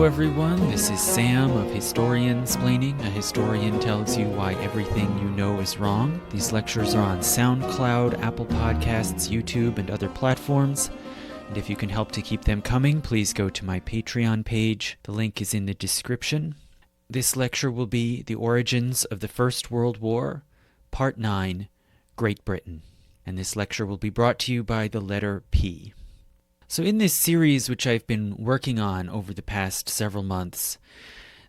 everyone. This is Sam of Historiansplaining. A historian tells you why everything you know is wrong. These lectures are on SoundCloud, Apple Podcasts, YouTube, and other platforms. And if you can help to keep them coming, please go to my Patreon page. The link is in the description. This lecture will be The Origins of the First World War, Part 9, Great Britain. And this lecture will be brought to you by the letter P. So in this series, which I've been working on over the past several months,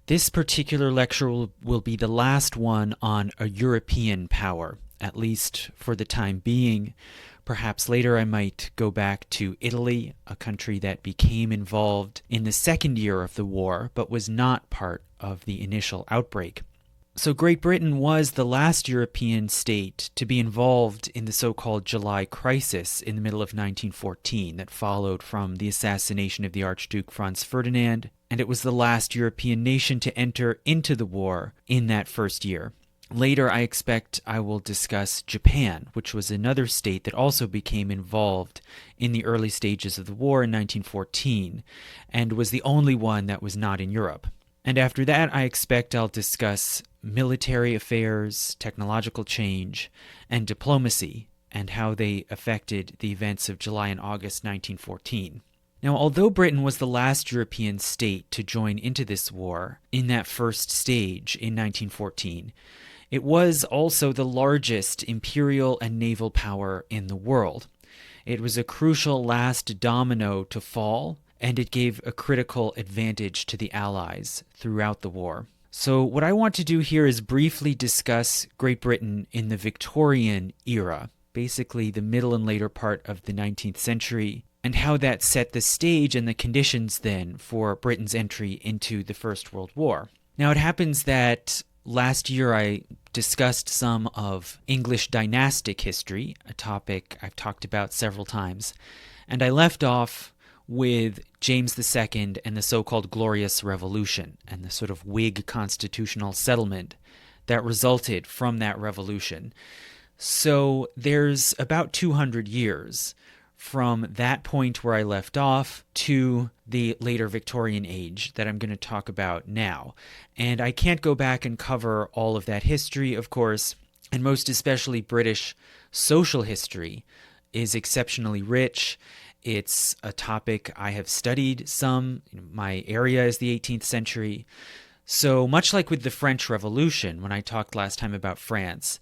this particular lecture will be the last one on a European power, at least for the time being. Perhaps later I might go back to Italy, a country that became involved in the second year of the war, but was not part of the initial outbreak. So Great Britain was the last European state to be involved in the so-called July crisis in the middle of 1914 that followed from the assassination of the Archduke Franz Ferdinand, and it was the last European nation to enter into the war in that first year. Later, I expect I will discuss Japan, which was another state that also became involved in the early stages of the war in 1914, and was the only one that was not in Europe. And after that, I expect I'll discuss military affairs, technological change, and diplomacy, and how they affected the events of July and August 1914. Now, although Britain was the last European state to join into this war in that first stage in 1914, it was also the largest imperial and naval power in the world. It was a crucial last domino to fall, and it gave a critical advantage to the Allies throughout the war. So what I want to do here is briefly discuss Great Britain in the Victorian era, basically the middle and later part of the 19th century, and how that set the stage and the conditions then for Britain's entry into the First World War. Now it happens that last year I discussed some of English dynastic history, a topic I've talked about several times, and I left off with James II and the so-called Glorious Revolution and the sort of Whig constitutional settlement that resulted from that revolution. So there's about 200 years from that point where I left off to the later Victorian age that I'm going to talk about now. And I can't go back and cover all of that history, of course, and most especially British social history is exceptionally rich. It's a topic I have studied some. My area is the 18th century. So much like with the French Revolution, when I talked last time about France,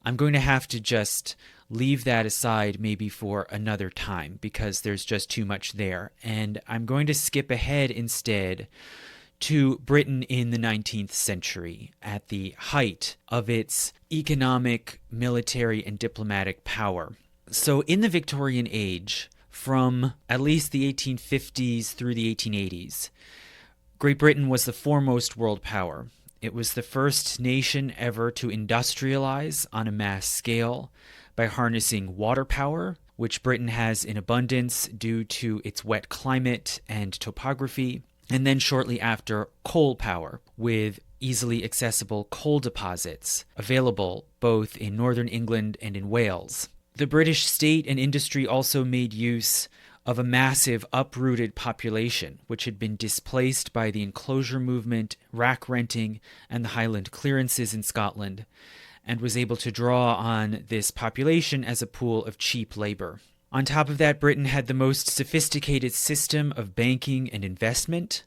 I'm going to have to just leave that aside maybe for another time because there's just too much there. And I'm going to skip ahead instead to Britain in the 19th century at the height of its economic, military, and diplomatic power. So in the Victorian age, from at least the 1850s through the 1880s, Great Britain was the foremost world power. It was the first nation ever to industrialize on a mass scale by harnessing water power, which Britain has in abundance due to its wet climate and topography, and then shortly after, coal power, with easily accessible coal deposits available both in northern England and in Wales. The British state and industry also made use of a massive uprooted population, which had been displaced by the enclosure movement, rack renting, and the Highland clearances in Scotland, and was able to draw on this population as a pool of cheap labor. On top of that, Britain had the most sophisticated system of banking and investment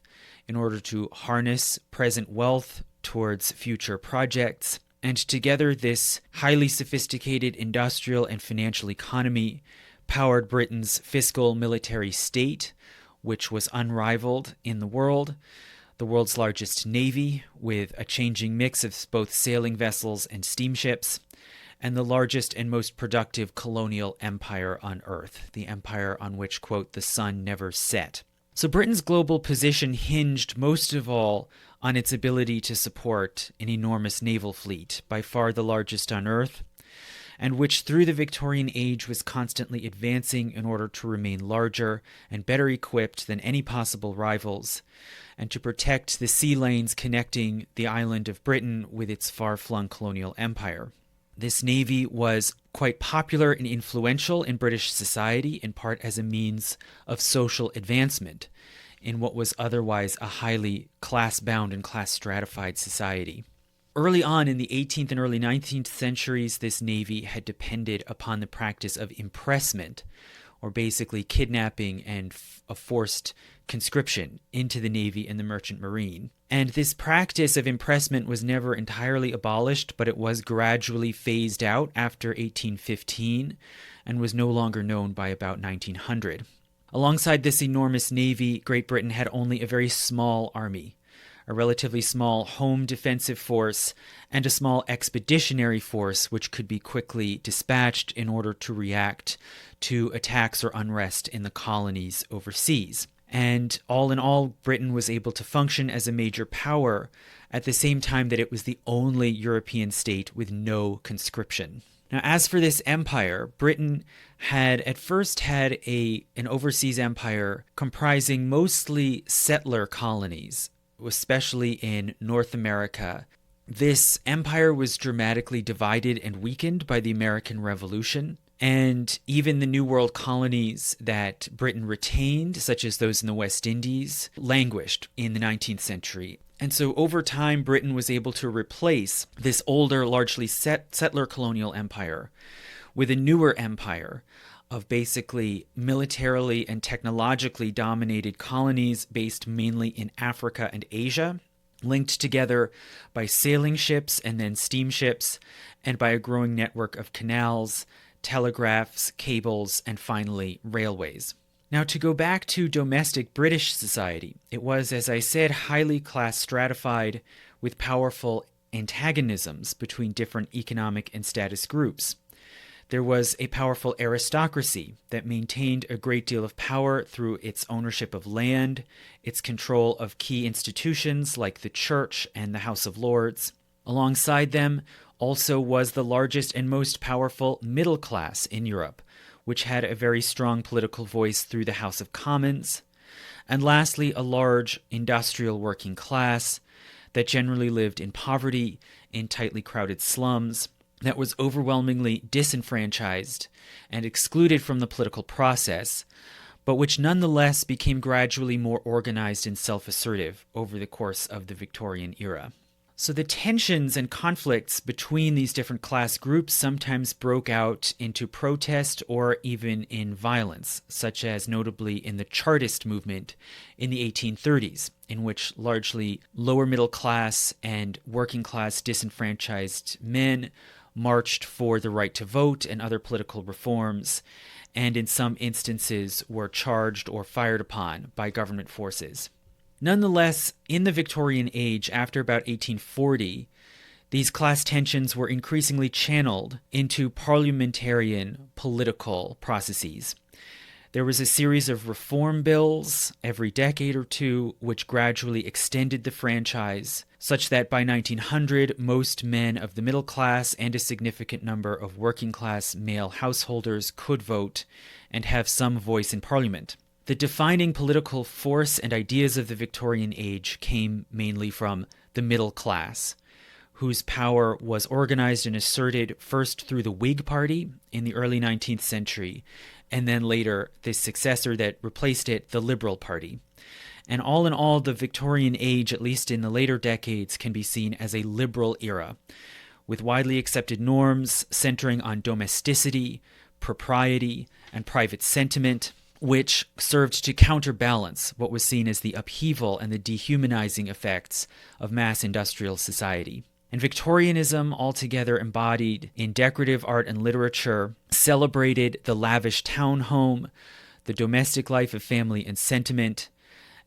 in order to harness present wealth towards future projects. And together, this highly sophisticated industrial and financial economy powered Britain's fiscal military state, which was unrivaled in the world's largest navy, with a changing mix of both sailing vessels and steamships, and the largest and most productive colonial empire on earth, the empire on which, quote, the sun never set. So Britain's global position hinged most of all on its ability to support an enormous naval fleet, by far the largest on Earth, and which through the Victorian age was constantly advancing in order to remain larger and better equipped than any possible rivals, and to protect the sea lanes connecting the island of Britain with its far-flung colonial empire. This navy was quite popular and influential in British society, in part as a means of social advancement. in what was otherwise a highly class-bound and class-stratified society. Early on in the 18th and early 19th centuries, this navy had depended upon the practice of impressment, or basically kidnapping and a forced conscription into the navy and the merchant marine. And this practice of impressment was never entirely abolished, but it was gradually phased out after 1815 and was no longer known by about 1900. Alongside this enormous navy, Great Britain had only a very small army, a relatively small home defensive force, and a small expeditionary force which could be quickly dispatched in order to react to attacks or unrest in the colonies overseas. And all in all, Britain was able to function as a major power at the same time that it was the only European state with no conscription. Now, as for this empire, Britain had at first had an overseas empire comprising mostly settler colonies, especially in North America. This empire was dramatically divided and weakened by the American Revolution, and even the New World colonies that Britain retained, such as those in the West Indies, languished in the 19th century. And so over time, Britain was able to replace this older, largely settler colonial empire with a newer empire of basically militarily and technologically dominated colonies based mainly in Africa and Asia, linked together by sailing ships and then steamships, and by a growing network of canals, telegraphs, cables, and finally railways. Now, to go back to domestic British society, it was, as I said, highly class stratified with powerful antagonisms between different economic and status groups. There was a powerful aristocracy that maintained a great deal of power through its ownership of land, its control of key institutions like the Church and the House of Lords. Alongside them also was the largest and most powerful middle class in Europe, which had a very strong political voice through the House of Commons. And lastly, a large industrial working class that generally lived in poverty, in tightly crowded slums, that was overwhelmingly disenfranchised and excluded from the political process, but which nonetheless became gradually more organized and self-assertive over the course of the Victorian era. So the tensions and conflicts between these different class groups sometimes broke out into protest or even in violence, such as notably in the Chartist movement in the 1830s, in which largely lower middle class and working class disenfranchised men marched for the right to vote and other political reforms, and in some instances were charged or fired upon by government forces. Nonetheless, in the Victorian age, after about 1840, these class tensions were increasingly channeled into parliamentarian political processes. There was a series of reform bills every decade or two, which gradually extended the franchise, such that by 1900, most men of the middle class and a significant number of working class male householders could vote and have some voice in Parliament. The defining political force and ideas of the Victorian age came mainly from the middle class, whose power was organized and asserted first through the Whig Party in the early 19th century, and then later the successor that replaced it, the Liberal Party. And all in all, the Victorian age, at least in the later decades, can be seen as a liberal era, with widely accepted norms centering on domesticity, propriety, and private sentiment, which served to counterbalance what was seen as the upheaval and the dehumanizing effects of mass industrial society. And Victorianism, altogether embodied in decorative art and literature, celebrated the lavish town home, the domestic life of family and sentiment,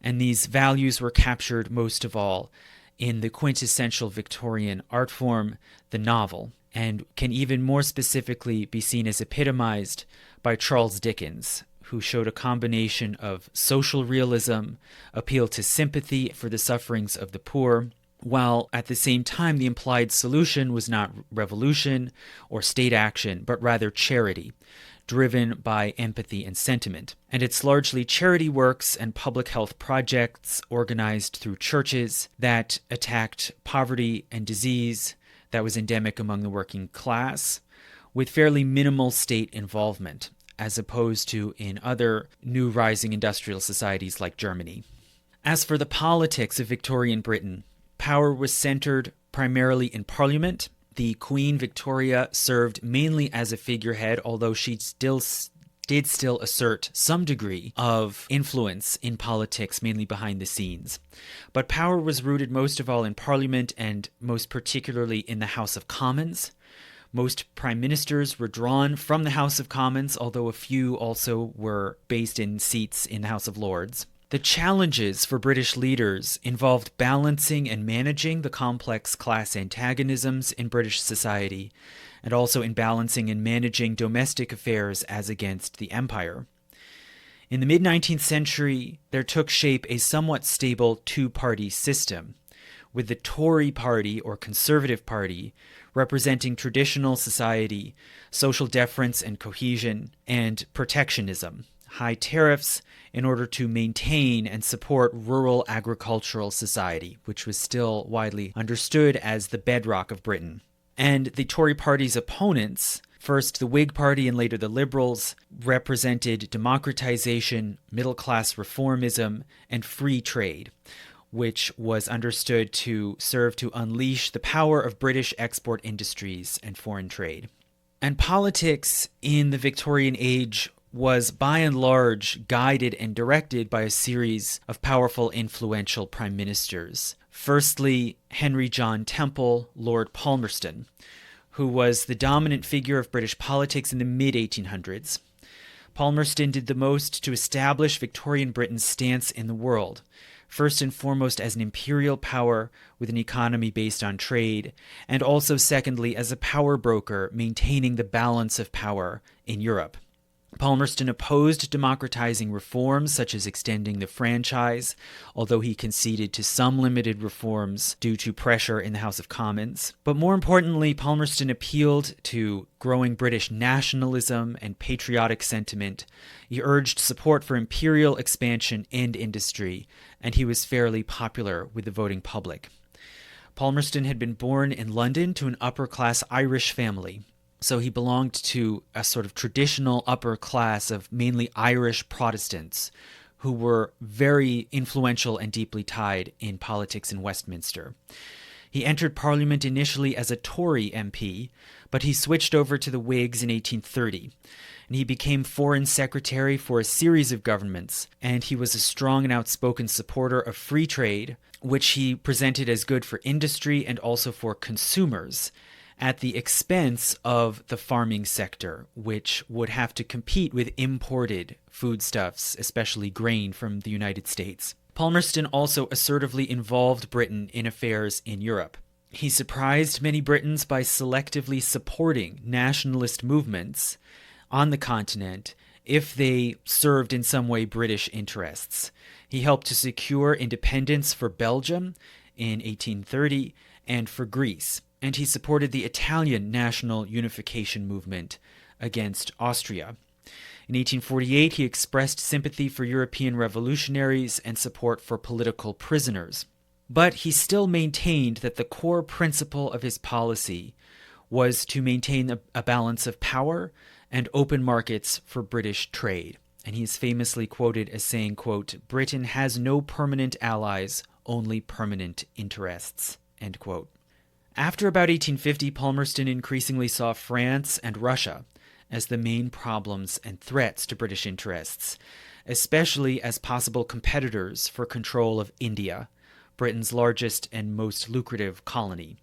and these values were captured most of all in the quintessential Victorian art form, the novel, and can even more specifically be seen as epitomized by Charles Dickens, who showed a combination of social realism, appeal to sympathy for the sufferings of the poor, while at the same time the implied solution was not revolution or state action, but rather charity, driven by empathy and sentiment. And it's largely charity works and public health projects organized through churches that attacked poverty and disease that was endemic among the working class, with fairly minimal state involvement, as opposed to in other new rising industrial societies like Germany. As for the politics of Victorian Britain, power was centered primarily in Parliament. The Queen Victoria served mainly as a figurehead, although she did still assert some degree of influence in politics, mainly behind the scenes. But power was rooted most of all in Parliament, and most particularly in the House of Commons. Most prime ministers were drawn from the House of Commons, although a few also were based in seats in the House of Lords. The challenges for British leaders involved balancing and managing the complex class antagonisms in British society, and also in balancing and managing domestic affairs as against the empire. In the mid-19th century, there took shape a somewhat stable two-party system, with the Tory party or Conservative Party representing traditional society, social deference and cohesion, and protectionism, high tariffs in order to maintain and support rural agricultural society, which was still widely understood as the bedrock of Britain. And the Tory party's opponents, first the Whig Party and later the Liberals, represented democratization, middle-class reformism, and free trade, which was understood to serve to unleash the power of British export industries and foreign trade. And politics in the Victorian age was by and large guided and directed by a series of powerful, influential prime ministers. Firstly, Henry John Temple, Lord Palmerston, who was the dominant figure of British politics in the mid-1800s. Palmerston did the most to establish Victorian Britain's stance in the world, first and foremost as an imperial power with an economy based on trade, and also secondly as a power broker maintaining the balance of power in Europe. Palmerston opposed democratizing reforms such as extending the franchise, although he conceded to some limited reforms due to pressure in the House of Commons. But more importantly, Palmerston appealed to growing British nationalism and patriotic sentiment. He urged support for imperial expansion and industry, and he was fairly popular with the voting public. Palmerston had been born in London to an upper-class Irish family. So he belonged to a sort of traditional upper class of mainly Irish Protestants who were very influential and deeply tied in politics in Westminster. He entered Parliament initially as a Tory MP, but he switched over to the Whigs in 1830. And he became Foreign Secretary for a series of governments, and he was a strong and outspoken supporter of free trade, which he presented as good for industry and also for consumers, at the expense of the farming sector, which would have to compete with imported foodstuffs, especially grain from the United States. Palmerston also assertively involved Britain in affairs in Europe. He surprised many Britons by selectively supporting nationalist movements on the continent if they served in some way British interests. He helped to secure independence for Belgium in 1830 and for Greece, and he supported the Italian national unification movement against Austria. In 1848, he expressed sympathy for European revolutionaries and support for political prisoners. But he still maintained that the core principle of his policy was to maintain a balance of power and open markets for British trade. And he is famously quoted as saying, quote, "Britain has no permanent allies, only permanent interests," end quote. After about 1850, Palmerston increasingly saw France and Russia as the main problems and threats to British interests, especially as possible competitors for control of India, Britain's largest and most lucrative colony.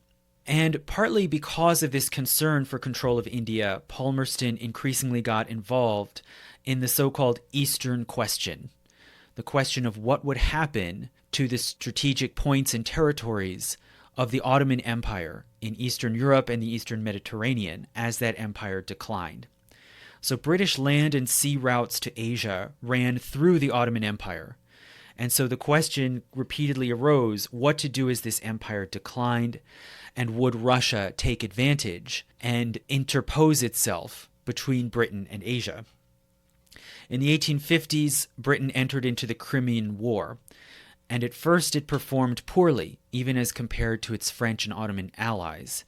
And partly because of this concern for control of India, Palmerston increasingly got involved in the so-called Eastern Question, the question of what would happen to the strategic points and territories of the Ottoman Empire in Eastern Europe and the Eastern Mediterranean as that empire declined. So British land and sea routes to Asia ran through the Ottoman Empire. And so the question repeatedly arose what to do as this empire declined, and would Russia take advantage and interpose itself between Britain and Asia? In the 1850s, Britain entered into the Crimean War, and at first it performed poorly, even as compared to its French and Ottoman allies.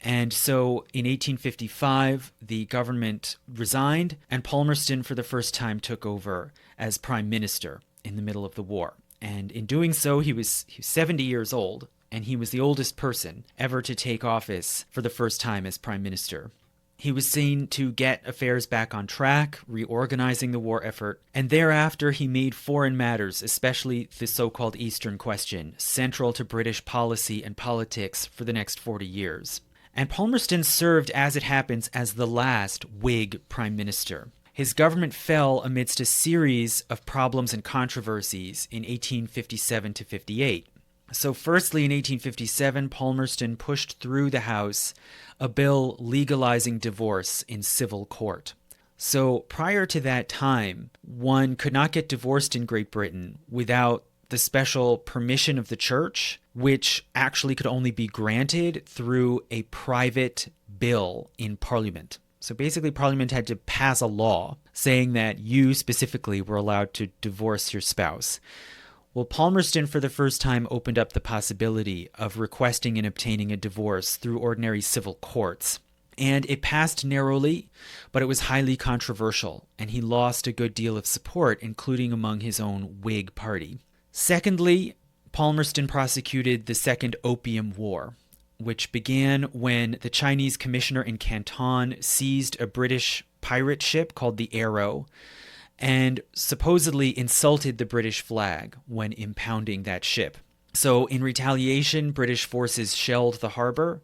And so in 1855, the government resigned, and Palmerston for the first time took over as prime minister in the middle of the war. And in doing so, he was 70 years old, and he was the oldest person ever to take office for the first time as prime minister. He was seen to get affairs back on track, reorganizing the war effort, and thereafter he made foreign matters, especially the so-called Eastern Question, central to British policy and politics for the next 40 years. And Palmerston served, as it happens, as the last Whig prime minister. His government fell amidst a series of problems and controversies in 1857 to 58. So firstly, in 1857, Palmerston pushed through the House a bill legalizing divorce in civil court. So prior to that time, one could not get divorced in Great Britain without the special permission of the church, which actually could only be granted through a private bill in Parliament. So basically, Parliament had to pass a law saying that you specifically were allowed to divorce your spouse. Well, Palmerston for the first time opened up the possibility of requesting and obtaining a divorce through ordinary civil courts. And it passed narrowly, but it was highly controversial, and he lost a good deal of support, including among his own Whig party. Secondly, Palmerston prosecuted the Second Opium War, which began when the Chinese commissioner in Canton seized a British pirate ship called the Arrow, and supposedly insulted the British flag when impounding that ship. So in retaliation, British forces shelled the harbor,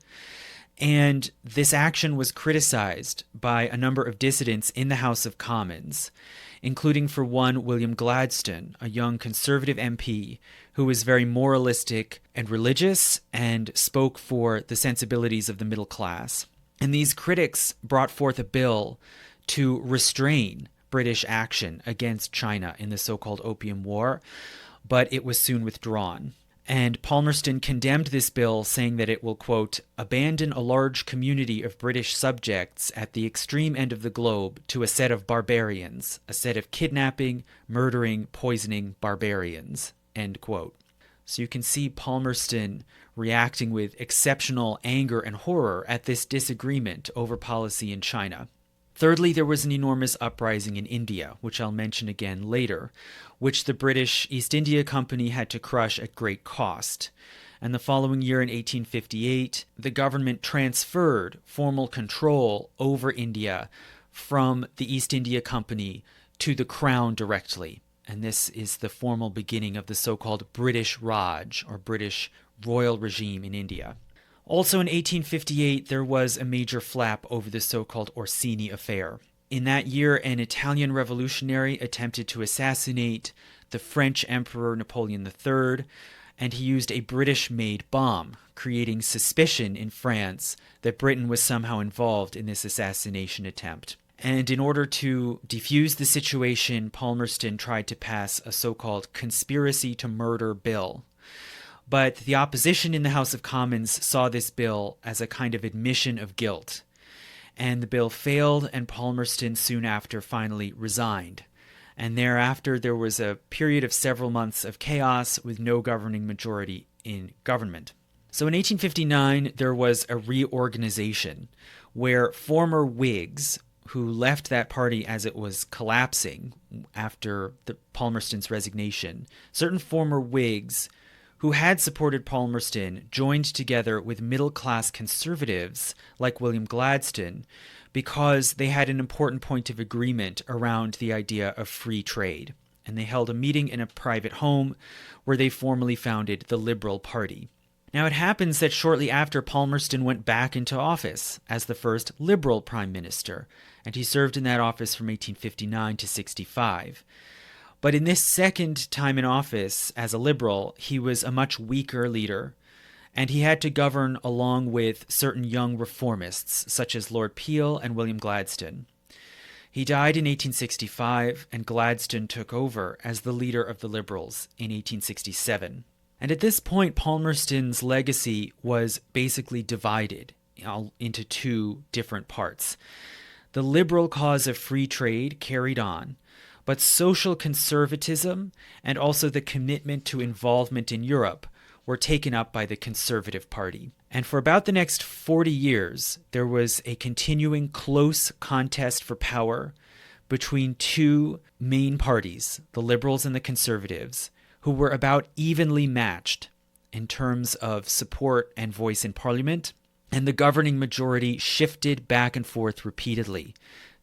and this action was criticized by a number of dissidents in the House of Commons, including for one William Gladstone, a young Conservative MP who was very moralistic and religious and spoke for the sensibilities of the middle class. And these critics brought forth a bill to restrain British action against China in the so-called Opium War, but it was soon withdrawn. And Palmerston condemned this bill, saying that it will, quote, abandon a large community of British subjects at the extreme end of the globe to a set of barbarians, a set of kidnapping, murdering, poisoning barbarians, end quote. So you can see Palmerston reacting with exceptional anger and horror at this disagreement over policy in China. Thirdly, there was an enormous uprising in India, which I'll mention again later, which the British East India Company had to crush at great cost. And the following year, in 1858, the government transferred formal control over India from the East India Company to the Crown directly. And this is the formal beginning of the so-called British Raj, or British royal regime in India. Also in 1858, there was a major flap over the so-called Orsini affair. In that year, an Italian revolutionary attempted to assassinate the French Emperor Napoleon III, and he used a British-made bomb, creating suspicion in France that Britain was somehow involved in this assassination attempt. And in order to defuse the situation, Palmerston tried to pass a so-called conspiracy to murder bill. But the opposition in the House of Commons saw this bill as a kind of admission of guilt. And the bill failed, and Palmerston soon after finally resigned. And thereafter, there was a period of several months of chaos with no governing majority in government. So in 1859, there was a reorganization where former Whigs who left that party as it was collapsing after Palmerston's resignation, certain former Whigs who had supported Palmerston joined together with middle-class conservatives like William Gladstone because they had an important point of agreement around the idea of free trade. And they held a meeting in a private home where they formally founded the Liberal Party. Now it happens that shortly after, Palmerston went back into office as the first Liberal Prime Minister, and he served in that office from 1859 to 65. But in this second time in office as a Liberal, he was a much weaker leader, and he had to govern along with certain young reformists, such as Lord Peel and William Gladstone. He died in 1865, and Gladstone took over as the leader of the Liberals in 1867. And at this point, Palmerston's legacy was basically divided into two different parts. The liberal cause of free trade carried on, but social conservatism and also the commitment to involvement in Europe were taken up by the Conservative Party. And for about the next 40 years, there was a continuing close contest for power between two main parties, the Liberals and the Conservatives, who were about evenly matched in terms of support and voice in Parliament, and the governing majority shifted back and forth repeatedly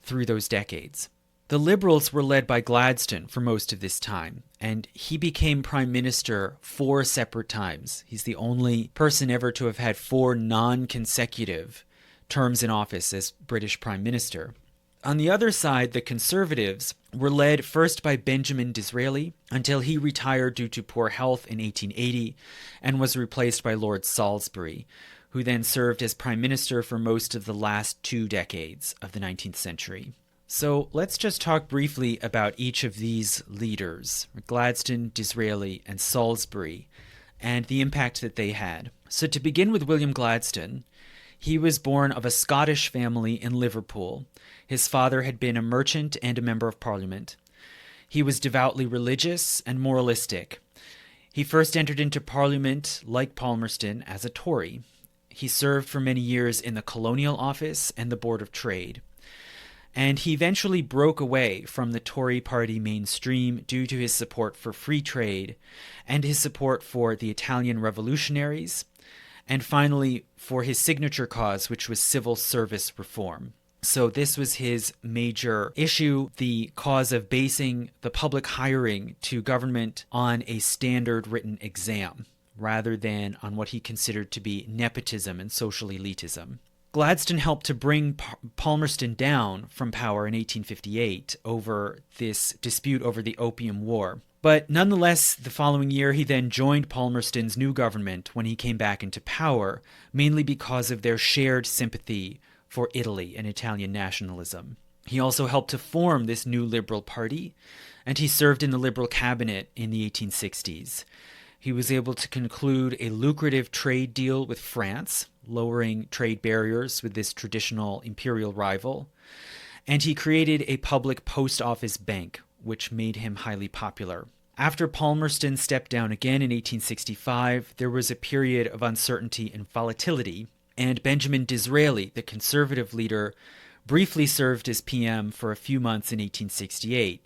through those decades. The Liberals were led by Gladstone for most of this time, and he became Prime Minister 4 separate times. He's the only person ever to have had 4 non-consecutive terms in office as British Prime Minister. On the other side, the Conservatives were led first by Benjamin Disraeli until he retired due to poor health in 1880 and was replaced by Lord Salisbury, who then served as Prime Minister for most of the last 2 decades of the 19th century. So let's just talk briefly about each of these leaders, Gladstone, Disraeli, and Salisbury, and the impact that they had. So to begin with William Gladstone, he was born of a Scottish family in Liverpool. His father had been a merchant and a member of Parliament. He was devoutly religious and moralistic. He first entered into Parliament, like Palmerston, as a Tory. He served for many years in the Colonial Office and the Board of Trade. And he eventually broke away from the Tory party mainstream due to his support for free trade and his support for the Italian revolutionaries, and finally for his signature cause, which was civil service reform. So this was his major issue, the cause of basing the public hiring to government on a standard written exam, rather than on what he considered to be nepotism and social elitism. Gladstone helped to bring Palmerston down from power in 1858 over this dispute over the Opium War. But nonetheless, the following year, he then joined Palmerston's new government when he came back into power, mainly because of their shared sympathy for Italy and Italian nationalism. He also helped to form this new Liberal Party, and he served in the Liberal cabinet in the 1860s. He was able to conclude a lucrative trade deal with France, lowering trade barriers with this traditional imperial rival, and he created a public post office bank, which made him highly popular. After Palmerston stepped down again in 1865, there was a period of uncertainty and volatility, and Benjamin Disraeli, the Conservative leader, briefly served as PM for a few months in 1868.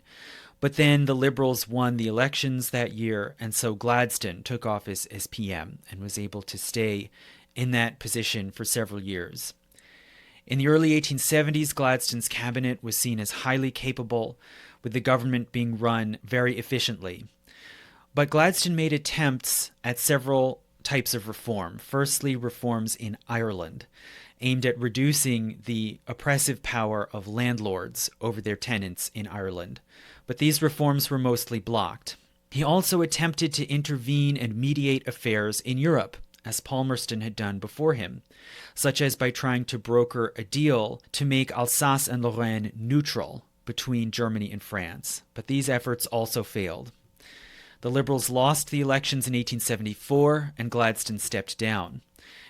But then the Liberals won the elections that year, and so Gladstone took office as PM and was able to stay in that position for several years. In the early 1870s, Gladstone's cabinet was seen as highly capable, with the government being run very efficiently. But Gladstone made attempts at several types of reform. Firstly, reforms in Ireland, aimed at reducing the oppressive power of landlords over their tenants in Ireland. But these reforms were mostly blocked. He also attempted to intervene and mediate affairs in Europe, as Palmerston had done before him, such as by trying to broker a deal to make Alsace and Lorraine neutral between Germany and France. But these efforts also failed. The Liberals lost the elections in 1874, and Gladstone stepped down,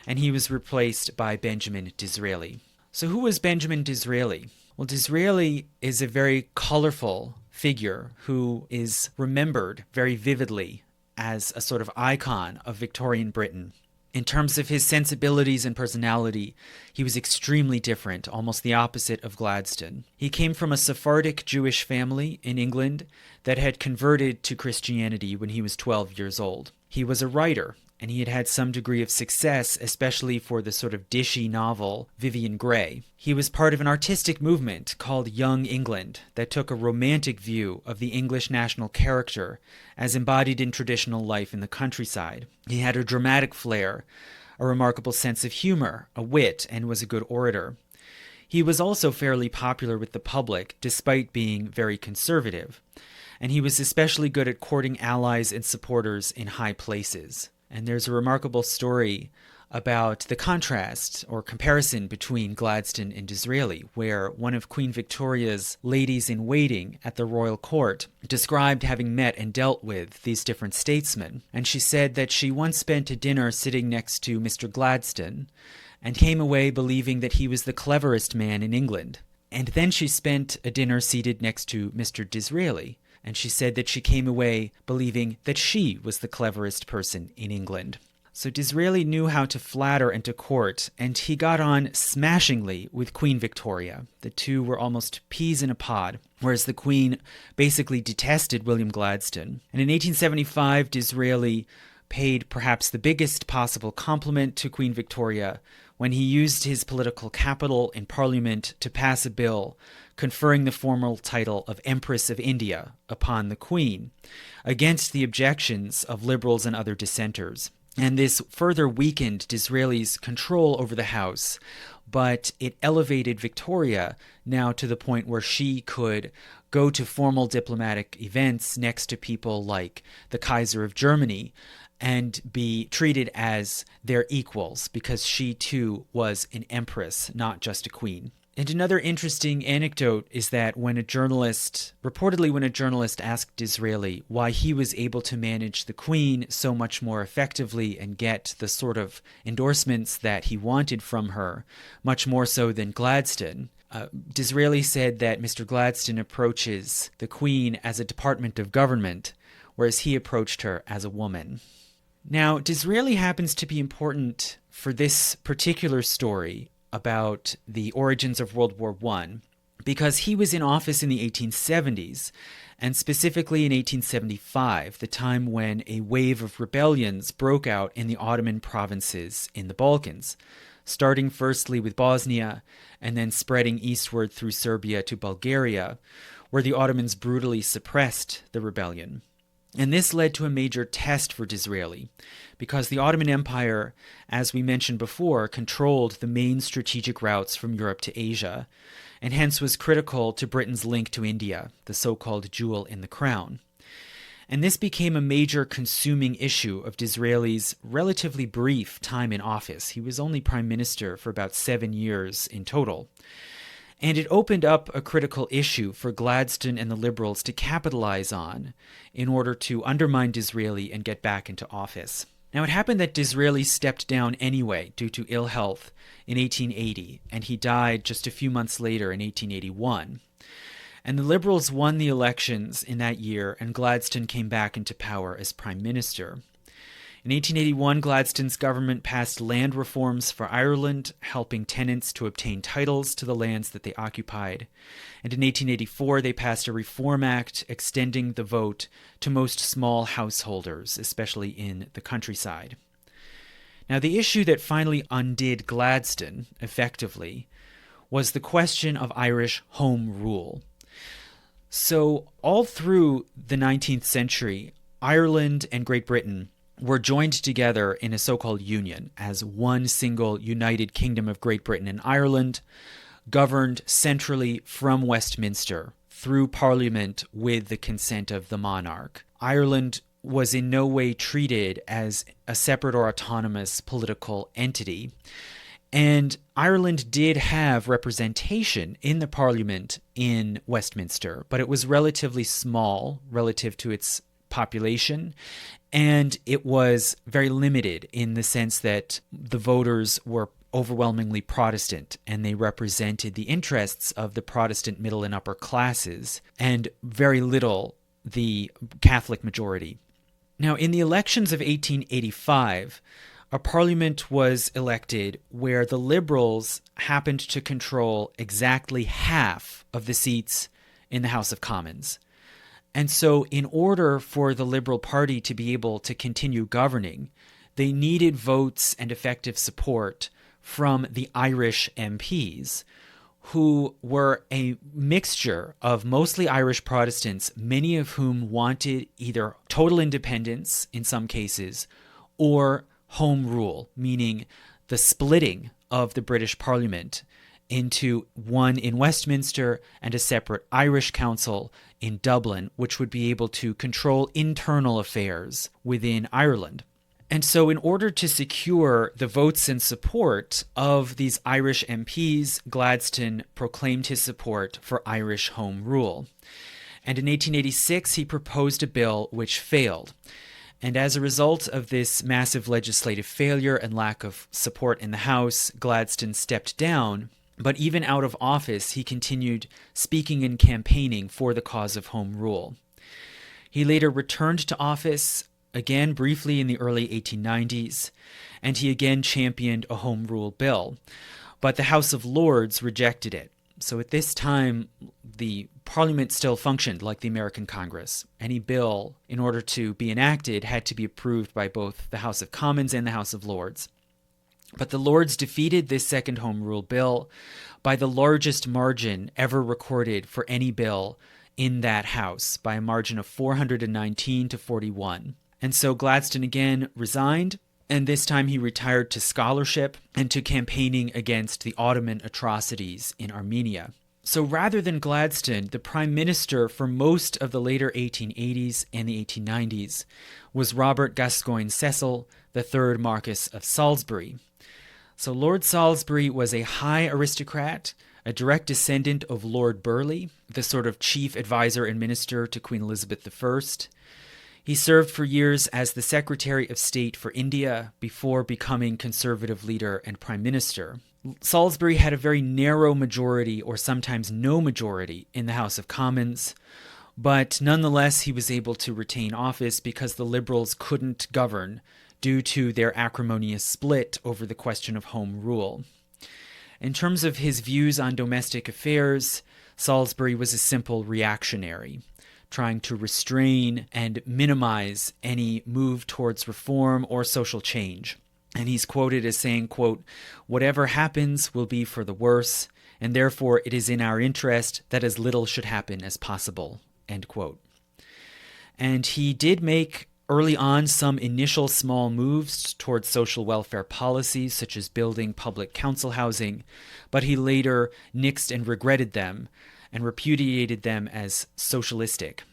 and he was replaced by Benjamin Disraeli. So who was Benjamin Disraeli? Well, Disraeli is a very colorful figure who is remembered very vividly as a sort of icon of Victorian Britain. In terms of his sensibilities and personality, he was extremely different, almost the opposite of Gladstone. He came from a Sephardic Jewish family in England that had converted to Christianity when he was 12 years old. He was a writer, and he had had some degree of success, especially for the sort of dishy novel Vivian Grey. He was part of an artistic movement called Young England that took a romantic view of the English national character as embodied in traditional life in the countryside. He had a dramatic flair, a remarkable sense of humor, a wit, and was a good orator. He was also fairly popular with the public, despite being very conservative, and he was especially good at courting allies and supporters in high places. And there's a remarkable story about the contrast or comparison between Gladstone and Disraeli, where one of Queen Victoria's ladies-in-waiting at the royal court described having met and dealt with these different statesmen. And she said that she once spent a dinner sitting next to Mr. Gladstone and came away believing that he was the cleverest man in England. And then she spent a dinner seated next to Mr. Disraeli, and she said that she came away believing that she was the cleverest person in England. So Disraeli knew how to flatter and to court, and he got on smashingly with Queen Victoria. The two were almost peas in a pod, whereas the Queen basically detested William Gladstone. And in 1875, Disraeli paid perhaps the biggest possible compliment to Queen Victoria when he used his political capital in Parliament to pass a bill conferring the formal title of Empress of India upon the Queen, against the objections of liberals and other dissenters. And this further weakened Disraeli's control over the House, but it elevated Victoria now to the point where she could go to formal diplomatic events next to people like the Kaiser of Germany and be treated as their equals, because she too was an empress, not just a queen. And another interesting anecdote is that reportedly when a journalist asked Disraeli why he was able to manage the Queen so much more effectively and get the sort of endorsements that he wanted from her, much more so than Gladstone, Disraeli said that Mr. Gladstone approaches the Queen as a department of government, whereas he approached her as a woman. Now, Disraeli happens to be important for this particular story about the origins of World War I, because he was in office in the 1870s, and specifically in 1875, the time when a wave of rebellions broke out in the Ottoman provinces in the Balkans, starting firstly with Bosnia and then spreading eastward through Serbia to Bulgaria, where the Ottomans brutally suppressed the rebellion. And this led to a major test for Disraeli, because the Ottoman Empire, as we mentioned before, controlled the main strategic routes from Europe to Asia, and hence was critical to Britain's link to India, the so-called jewel in the crown. And this became a major consuming issue of Disraeli's relatively brief time in office. He was only prime minister for about 7 years in total. And it opened up a critical issue for Gladstone and the Liberals to capitalize on in order to undermine Disraeli and get back into office. Now, it happened that Disraeli stepped down anyway due to ill health in 1880, and he died just a few months later in 1881. And the Liberals won the elections in that year, and Gladstone came back into power as prime minister. In 1881, Gladstone's government passed land reforms for Ireland, helping tenants to obtain titles to the lands that they occupied. And in 1884, they passed a Reform Act extending the vote to most small householders, especially in the countryside. Now, the issue that finally undid Gladstone, effectively, was the question of Irish home rule. So, all through the 19th century, Ireland and Great Britain were joined together in a so-called union as one single united kingdom of Great Britain and Ireland, governed centrally from Westminster through Parliament with the consent of the monarch. Ireland was in no way treated as a separate or autonomous political entity, and Ireland did have representation in the Parliament in Westminster, but it was relatively small relative to its population, and it was very limited in the sense that the voters were overwhelmingly Protestant, and they represented the interests of the Protestant middle and upper classes, and very little the Catholic majority. Now, in the elections of 1885, a parliament was elected where the Liberals happened to control exactly half of the seats in the House of Commons. And so in order for the Liberal Party to be able to continue governing, they needed votes and effective support from the Irish MPs, who were a mixture of mostly Irish Protestants, many of whom wanted either total independence in some cases or home rule, meaning the splitting of the British Parliament into one in Westminster and a separate Irish council in Dublin, which would be able to control internal affairs within Ireland. And so in order to secure the votes and support of these Irish MPs, Gladstone proclaimed his support for Irish home rule. And in 1886, he proposed a bill which failed. And as a result of this massive legislative failure and lack of support in the House, Gladstone stepped down. But even out of office, he continued speaking and campaigning for the cause of home rule. He later returned to office again briefly in the early 1890s, and he again championed a Home Rule bill. But the House of Lords rejected it. So at this time, the Parliament still functioned like the American Congress. Any bill, in order to be enacted, had to be approved by both the House of Commons and the House of Lords. But the Lords defeated this second Home Rule bill by the largest margin ever recorded for any bill in that House, by a margin of 419 to 41. And so Gladstone again resigned, and this time he retired to scholarship and to campaigning against the Ottoman atrocities in Armenia. So rather than Gladstone, the prime minister for most of the later 1880s and the 1890s was Robert Gascoigne Cecil, the third Marquess of Salisbury. So Lord Salisbury was a high aristocrat, a direct descendant of Lord Burleigh, the sort of chief advisor and minister to Queen Elizabeth I. He served for years as the Secretary of State for India before becoming Conservative leader and Prime Minister. Salisbury had a very narrow majority, or sometimes no majority, in the House of Commons, but nonetheless he was able to retain office because the Liberals couldn't govern due to their acrimonious split over the question of Home Rule. In terms of his views on domestic affairs, Salisbury was a simple reactionary, trying to restrain and minimize any move towards reform or social change. And he's quoted as saying, quote, "Whatever happens will be for the worse, and therefore it is in our interest that as little should happen as possible," end quote. And he did make early on some initial small moves towards social welfare policies, such as building public council housing, but he later nixed and regretted them and repudiated them as socialistic.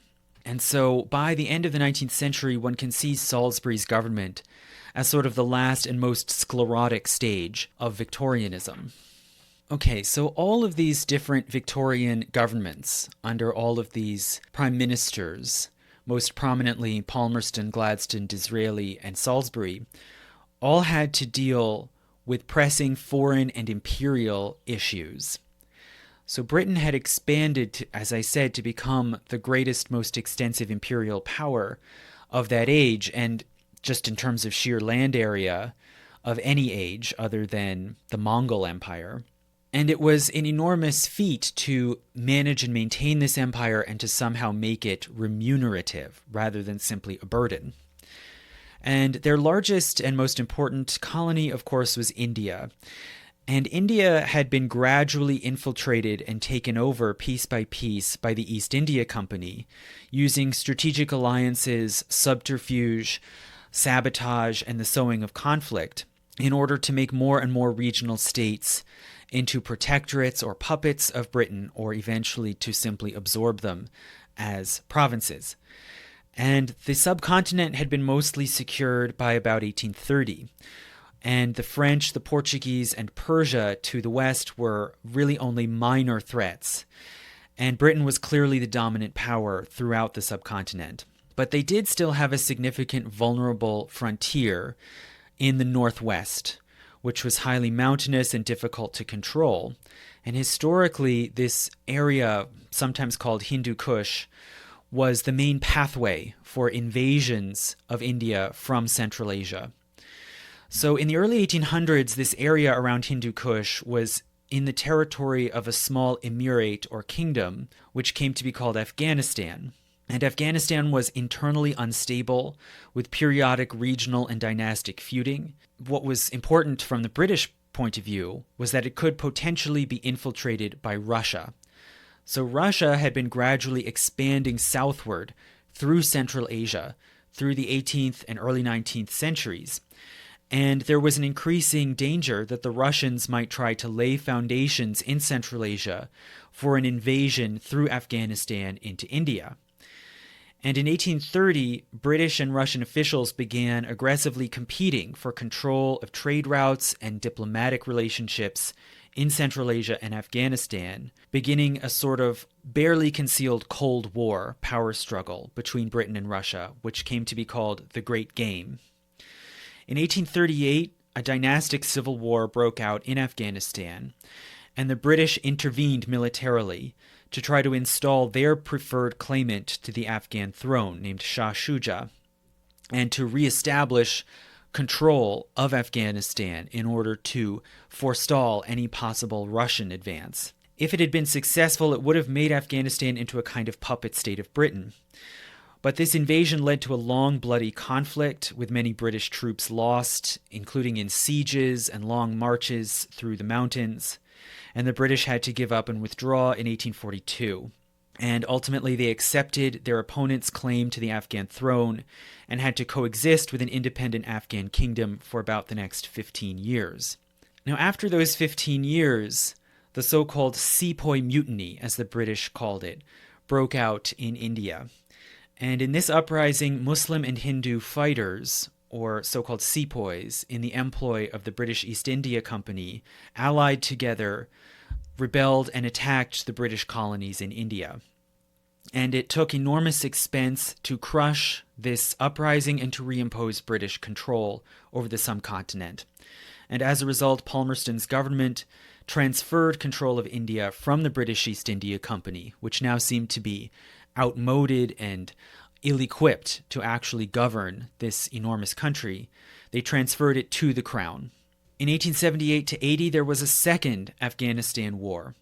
And so by the end of the 19th century, one can see Salisbury's government as sort of the last and most sclerotic stage of Victorianism. Okay, so all of these different Victorian governments under all of these prime ministers, most prominently Palmerston, Gladstone, Disraeli, and Salisbury, all had to deal with pressing foreign and imperial issues. So Britain had expanded, as I said, to become the greatest, most extensive imperial power of that age, and just in terms of sheer land area, of any age other than the Mongol Empire. And it was an enormous feat to manage and maintain this empire and to somehow make it remunerative rather than simply a burden. And their largest and most important colony, of course, was India. And India had been gradually infiltrated and taken over piece by piece by the East India Company, using strategic alliances, subterfuge, sabotage, and the sowing of conflict in order to make more and more regional states into protectorates or puppets of Britain, or eventually to simply absorb them as provinces. And the subcontinent had been mostly secured by about 1830. And the French, the Portuguese, and Persia to the west were really only minor threats. And Britain was clearly the dominant power throughout the subcontinent. But they did still have a significant vulnerable frontier in the northwest, which was highly mountainous and difficult to control. And historically, this area, sometimes called Hindu Kush, was the main pathway for invasions of India from Central Asia. So in the early 1800s, this area around Hindu Kush was in the territory of a small emirate or kingdom, which came to be called Afghanistan. And Afghanistan was internally unstable, with periodic regional and dynastic feuding. What was important from the British point of view was that it could potentially be infiltrated by Russia. So Russia had been gradually expanding southward through Central Asia through the 18th and early 19th centuries. And there was an increasing danger that the Russians might try to lay foundations in Central Asia for an invasion through Afghanistan into India. And in 1830, British and Russian officials began aggressively competing for control of trade routes and diplomatic relationships in Central Asia and Afghanistan, beginning a sort of barely concealed Cold War power struggle between Britain and Russia, which came to be called the Great Game. In 1838, a dynastic civil war broke out in Afghanistan, and the British intervened militarily to try to install their preferred claimant to the Afghan throne, named Shah Shuja. and to reestablish control of Afghanistan in order to forestall any possible Russian advance. If it had been successful, it would have made Afghanistan into a kind of puppet state of Britain. But this invasion led to a long, bloody conflict with many British troops lost, including in sieges and long marches through the mountains, and the British had to give up and withdraw in 1842. And ultimately they accepted their opponent's claim to the Afghan throne and had to coexist with an independent Afghan kingdom for about the next 15 years. Now, after those 15 years, the so-called Sepoy Mutiny, as the British called it, broke out in India. And in this uprising, Muslim and Hindu fighters, or so-called sepoys, in the employ of the British East India Company, allied together, rebelled and attacked the British colonies in India. And it took enormous expense to crush this uprising and to reimpose British control over the subcontinent. And as a result, Palmerston's government transferred control of India from the British East India Company, which now seemed to be outmoded and ill-equipped to actually govern this enormous country. They transferred it to the Crown. In 1878 to 80, there was a second Afghanistan war.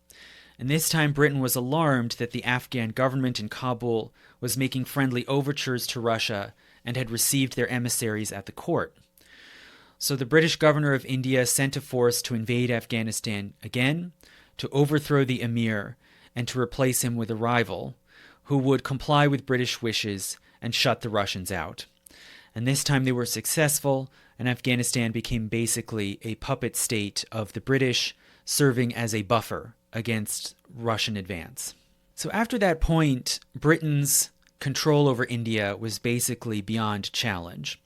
And this time Britain was alarmed that the Afghan government in Kabul was making friendly overtures to Russia and had received their emissaries at the court. So the British governor of India sent a force to invade Afghanistan again, to overthrow the emir, and to replace him with a rival who would comply with British wishes and shut the Russians out. And this time they were successful, and Afghanistan became basically a puppet state of the British, serving as a buffer against Russian advance. So after that point, Britain's control over India was basically beyond challenge.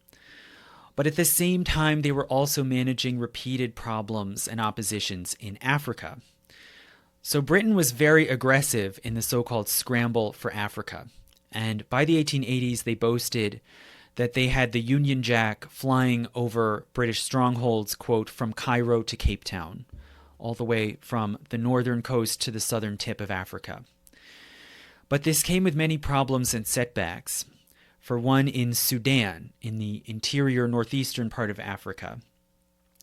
But at the same time, they were also managing repeated problems and oppositions in Africa. So Britain was very aggressive in the so-called scramble for Africa. And by the 1880s, they boasted that they had the Union Jack flying over British strongholds, quote, from Cairo to Cape Town, all the way from the northern coast to the southern tip of Africa. But this came with many problems and setbacks. For one, in Sudan, in the interior northeastern part of Africa.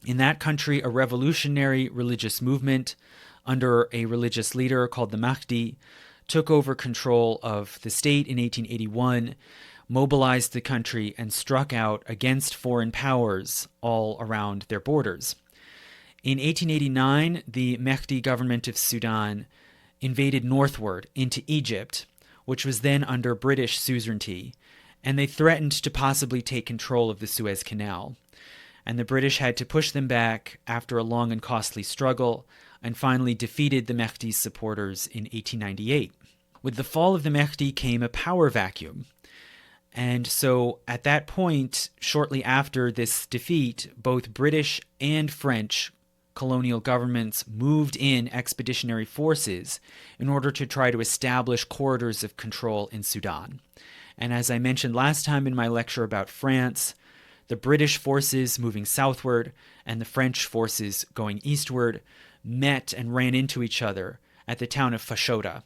In that country, a revolutionary religious movement under a religious leader called the Mahdi took over control of the state in 1881, mobilized the country, and struck out against foreign powers all around their borders. In 1889, the Mahdi government of Sudan invaded northward into Egypt, which was then under British suzerainty, and they threatened to possibly take control of the Suez Canal. And the British had to push them back after a long and costly struggle, and finally defeated the Mahdi's supporters in 1898. With the fall of the Mahdi came a power vacuum. And so at that point, shortly after this defeat, both British and French colonial governments moved in expeditionary forces in order to try to establish corridors of control in Sudan. And as I mentioned last time in my lecture about France, the British forces moving southward and the French forces going eastward met and ran into each other at the town of Fashoda,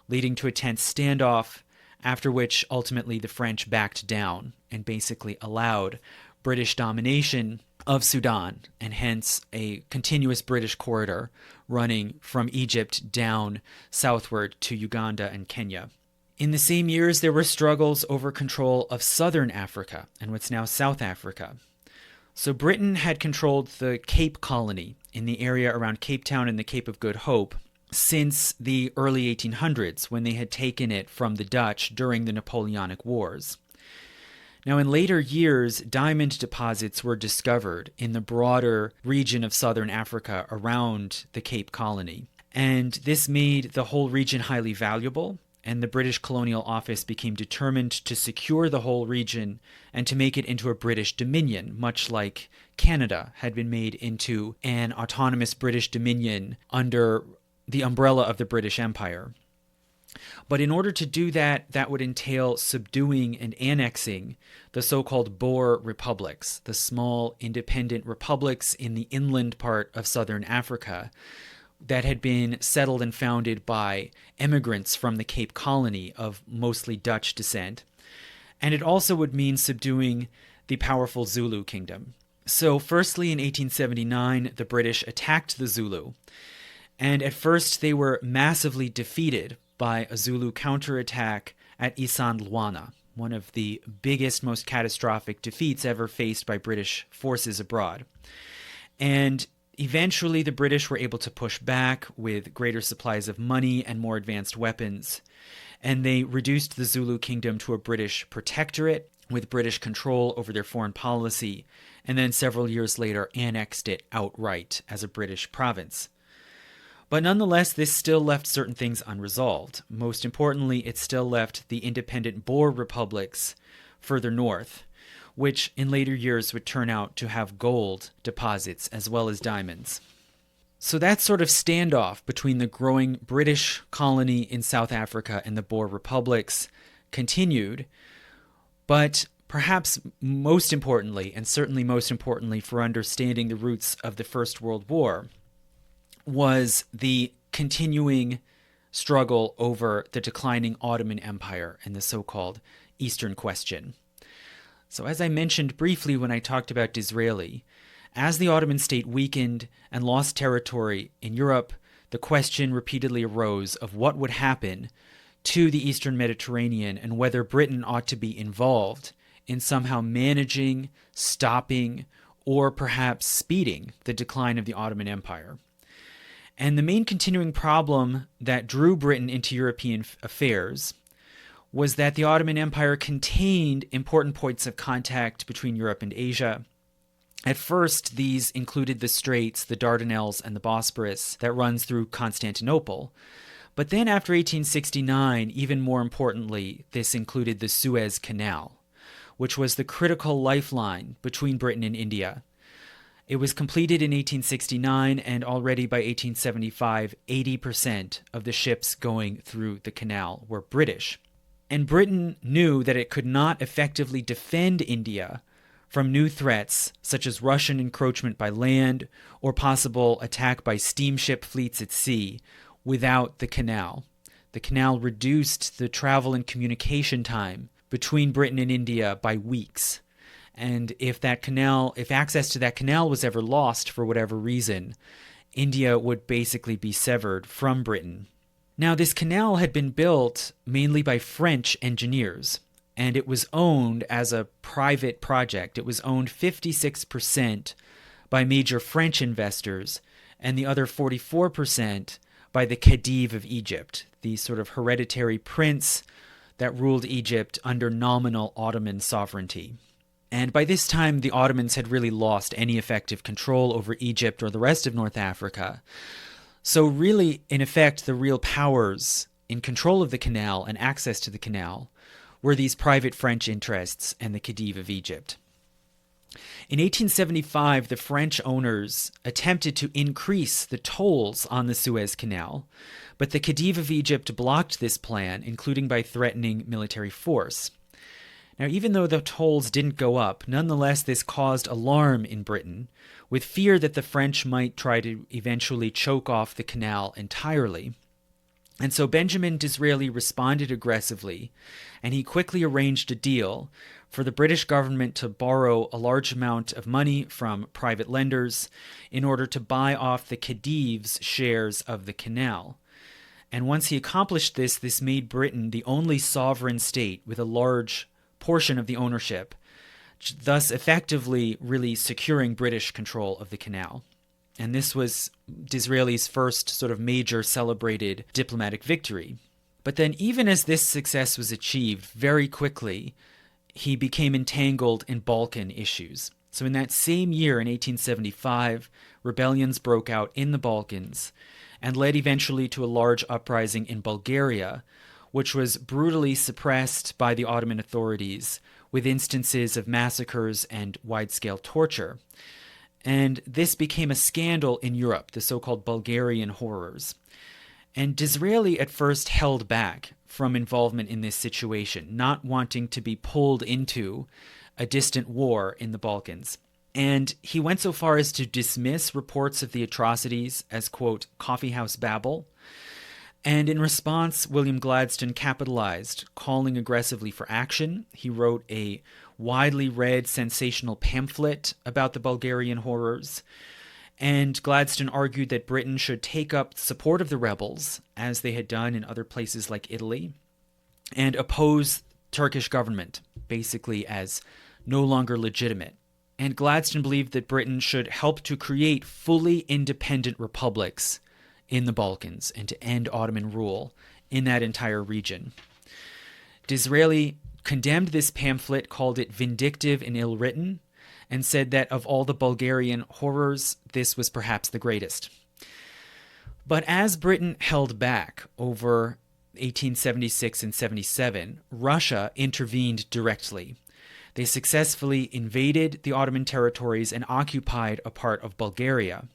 leading to a tense standoff, after which ultimately the French backed down and basically allowed British domination of Sudan, and hence a continuous British corridor running from Egypt down southward to Uganda and Kenya. In the same years, there were struggles over control of southern Africa and what's now South Africa. So Britain had controlled the Cape Colony in the area around Cape Town and the Cape of Good Hope since the early 1800s, when they had taken it from the Dutch during the Napoleonic Wars. Now, in later years, diamond deposits were discovered in the broader region of southern Africa around the Cape Colony, and this made the whole region highly valuable, and the British Colonial Office became determined to secure the whole region and to make it into a British dominion, much like Canada had been made into an autonomous British dominion under the umbrella of the British Empire. But in order to do that, that would entail subduing and annexing the so-called Boer republics, the small independent republics in the inland part of southern Africa that had been settled and founded by immigrants from the Cape Colony of mostly Dutch descent. And it also would mean subduing the powerful Zulu kingdom. So firstly, in 1879, the British attacked the Zulu. And at first, they were massively defeated by a Zulu counterattack at Isand Luana, one of the biggest, most catastrophic defeats ever faced by British forces abroad. And eventually, the British were able to push back with greater supplies of money and more advanced weapons. And they reduced the Zulu kingdom to a British protectorate with British control over their foreign policy, and then several years later annexed it outright as a British province. But nonetheless, this still left certain things unresolved. Most importantly, it still left the independent Boer republics further north, which in later years would turn out to have gold deposits as well as diamonds. So that sort of standoff between the growing British colony in South Africa and the Boer republics continued, but perhaps most importantly, and certainly most importantly for understanding the roots of the First World War, was the continuing struggle over the declining Ottoman Empire and the so-called Eastern Question. So as I mentioned briefly when I talked about Disraeli, as the Ottoman state weakened and lost territory in Europe, the question repeatedly arose of what would happen to the Eastern Mediterranean and whether Britain ought to be involved in somehow managing, stopping, or perhaps speeding the decline of the Ottoman Empire. And the main continuing problem that drew Britain into European affairs was that the Ottoman Empire contained important points of contact between Europe and Asia. At first, these included the straits, the Dardanelles, and the Bosporus that runs through Constantinople. But then after 1869, even more importantly, this included the Suez Canal, which was the critical lifeline between Britain and India. It was completed in 1869, and already by 1875, 80% of the ships going through the canal were British. And Britain knew that it could not effectively defend India from new threats such as Russian encroachment by land or possible attack by steamship fleets at sea without the canal. The canal reduced the travel and communication time between Britain and India by weeks. And if access to that canal was ever lost for whatever reason, India would basically be severed from Britain. Now, this canal had been built mainly by French engineers, and it was owned as a private project. It was owned 56% by major French investors and the other 44% by the Khedive of Egypt, the sort of hereditary prince that ruled Egypt under nominal Ottoman sovereignty. And by this time, the Ottomans had really lost any effective control over Egypt or the rest of North Africa. So really, in effect, the real powers in control of the canal and access to the canal were these private French interests and the Khedive of Egypt. In 1875, the French owners attempted to increase the tolls on the Suez Canal, but the Khedive of Egypt blocked this plan, including by threatening military force. Now, even though the tolls didn't go up, nonetheless, this caused alarm in Britain, with fear that the French might try to eventually choke off the canal entirely. And so Benjamin Disraeli responded aggressively, and he quickly arranged a deal for the British government to borrow a large amount of money from private lenders in order to buy off the Khedive's shares of the canal. And once he accomplished this, this made Britain the only sovereign state with a large portion of the ownership, thus effectively really securing British control of the canal. And this was Disraeli's first sort of major celebrated diplomatic victory. But then even as this success was achieved, very quickly, he became entangled in Balkan issues. So in that same year, in 1875, rebellions broke out in the Balkans and led eventually to a large uprising in Bulgaria, which was brutally suppressed by the Ottoman authorities with instances of massacres and wide-scale torture. And this became a scandal in Europe, the so-called Bulgarian horrors. And Disraeli at first held back from involvement in this situation, not wanting to be pulled into a distant war in the Balkans. And he went so far as to dismiss reports of the atrocities as, quote, coffeehouse babble. And in response, William Gladstone capitalized, calling aggressively for action. He wrote a widely read sensational pamphlet about the Bulgarian horrors. And Gladstone argued that Britain should take up support of the rebels, as they had done in other places like Italy, and oppose Turkish government, basically as no longer legitimate. And Gladstone believed that Britain should help to create fully independent republics in the Balkans and to end Ottoman rule in that entire region. Disraeli condemned this pamphlet, called it vindictive and ill-written, and said that of all the Bulgarian horrors, this was perhaps the greatest. But as Britain held back over 1876 and 77, Russia intervened directly. They successfully invaded the Ottoman territories and occupied a part of Bulgaria.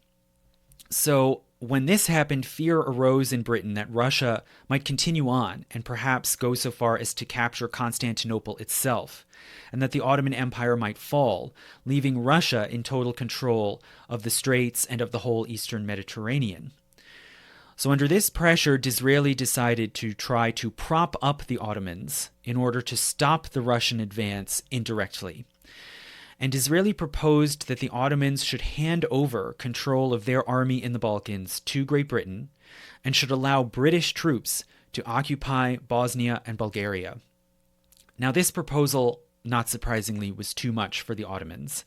So when this happened, fear arose in Britain that Russia might continue on and perhaps go so far as to capture Constantinople itself, and that the Ottoman Empire might fall, leaving Russia in total control of the Straits and of the whole Eastern Mediterranean. So under this pressure, Disraeli decided to try to prop up the Ottomans in order to stop the Russian advance indirectly. And Disraeli proposed that the Ottomans should hand over control of their army in the Balkans to Great Britain and should allow British troops to occupy Bosnia and Bulgaria. Now, this proposal, not surprisingly, was too much for the Ottomans.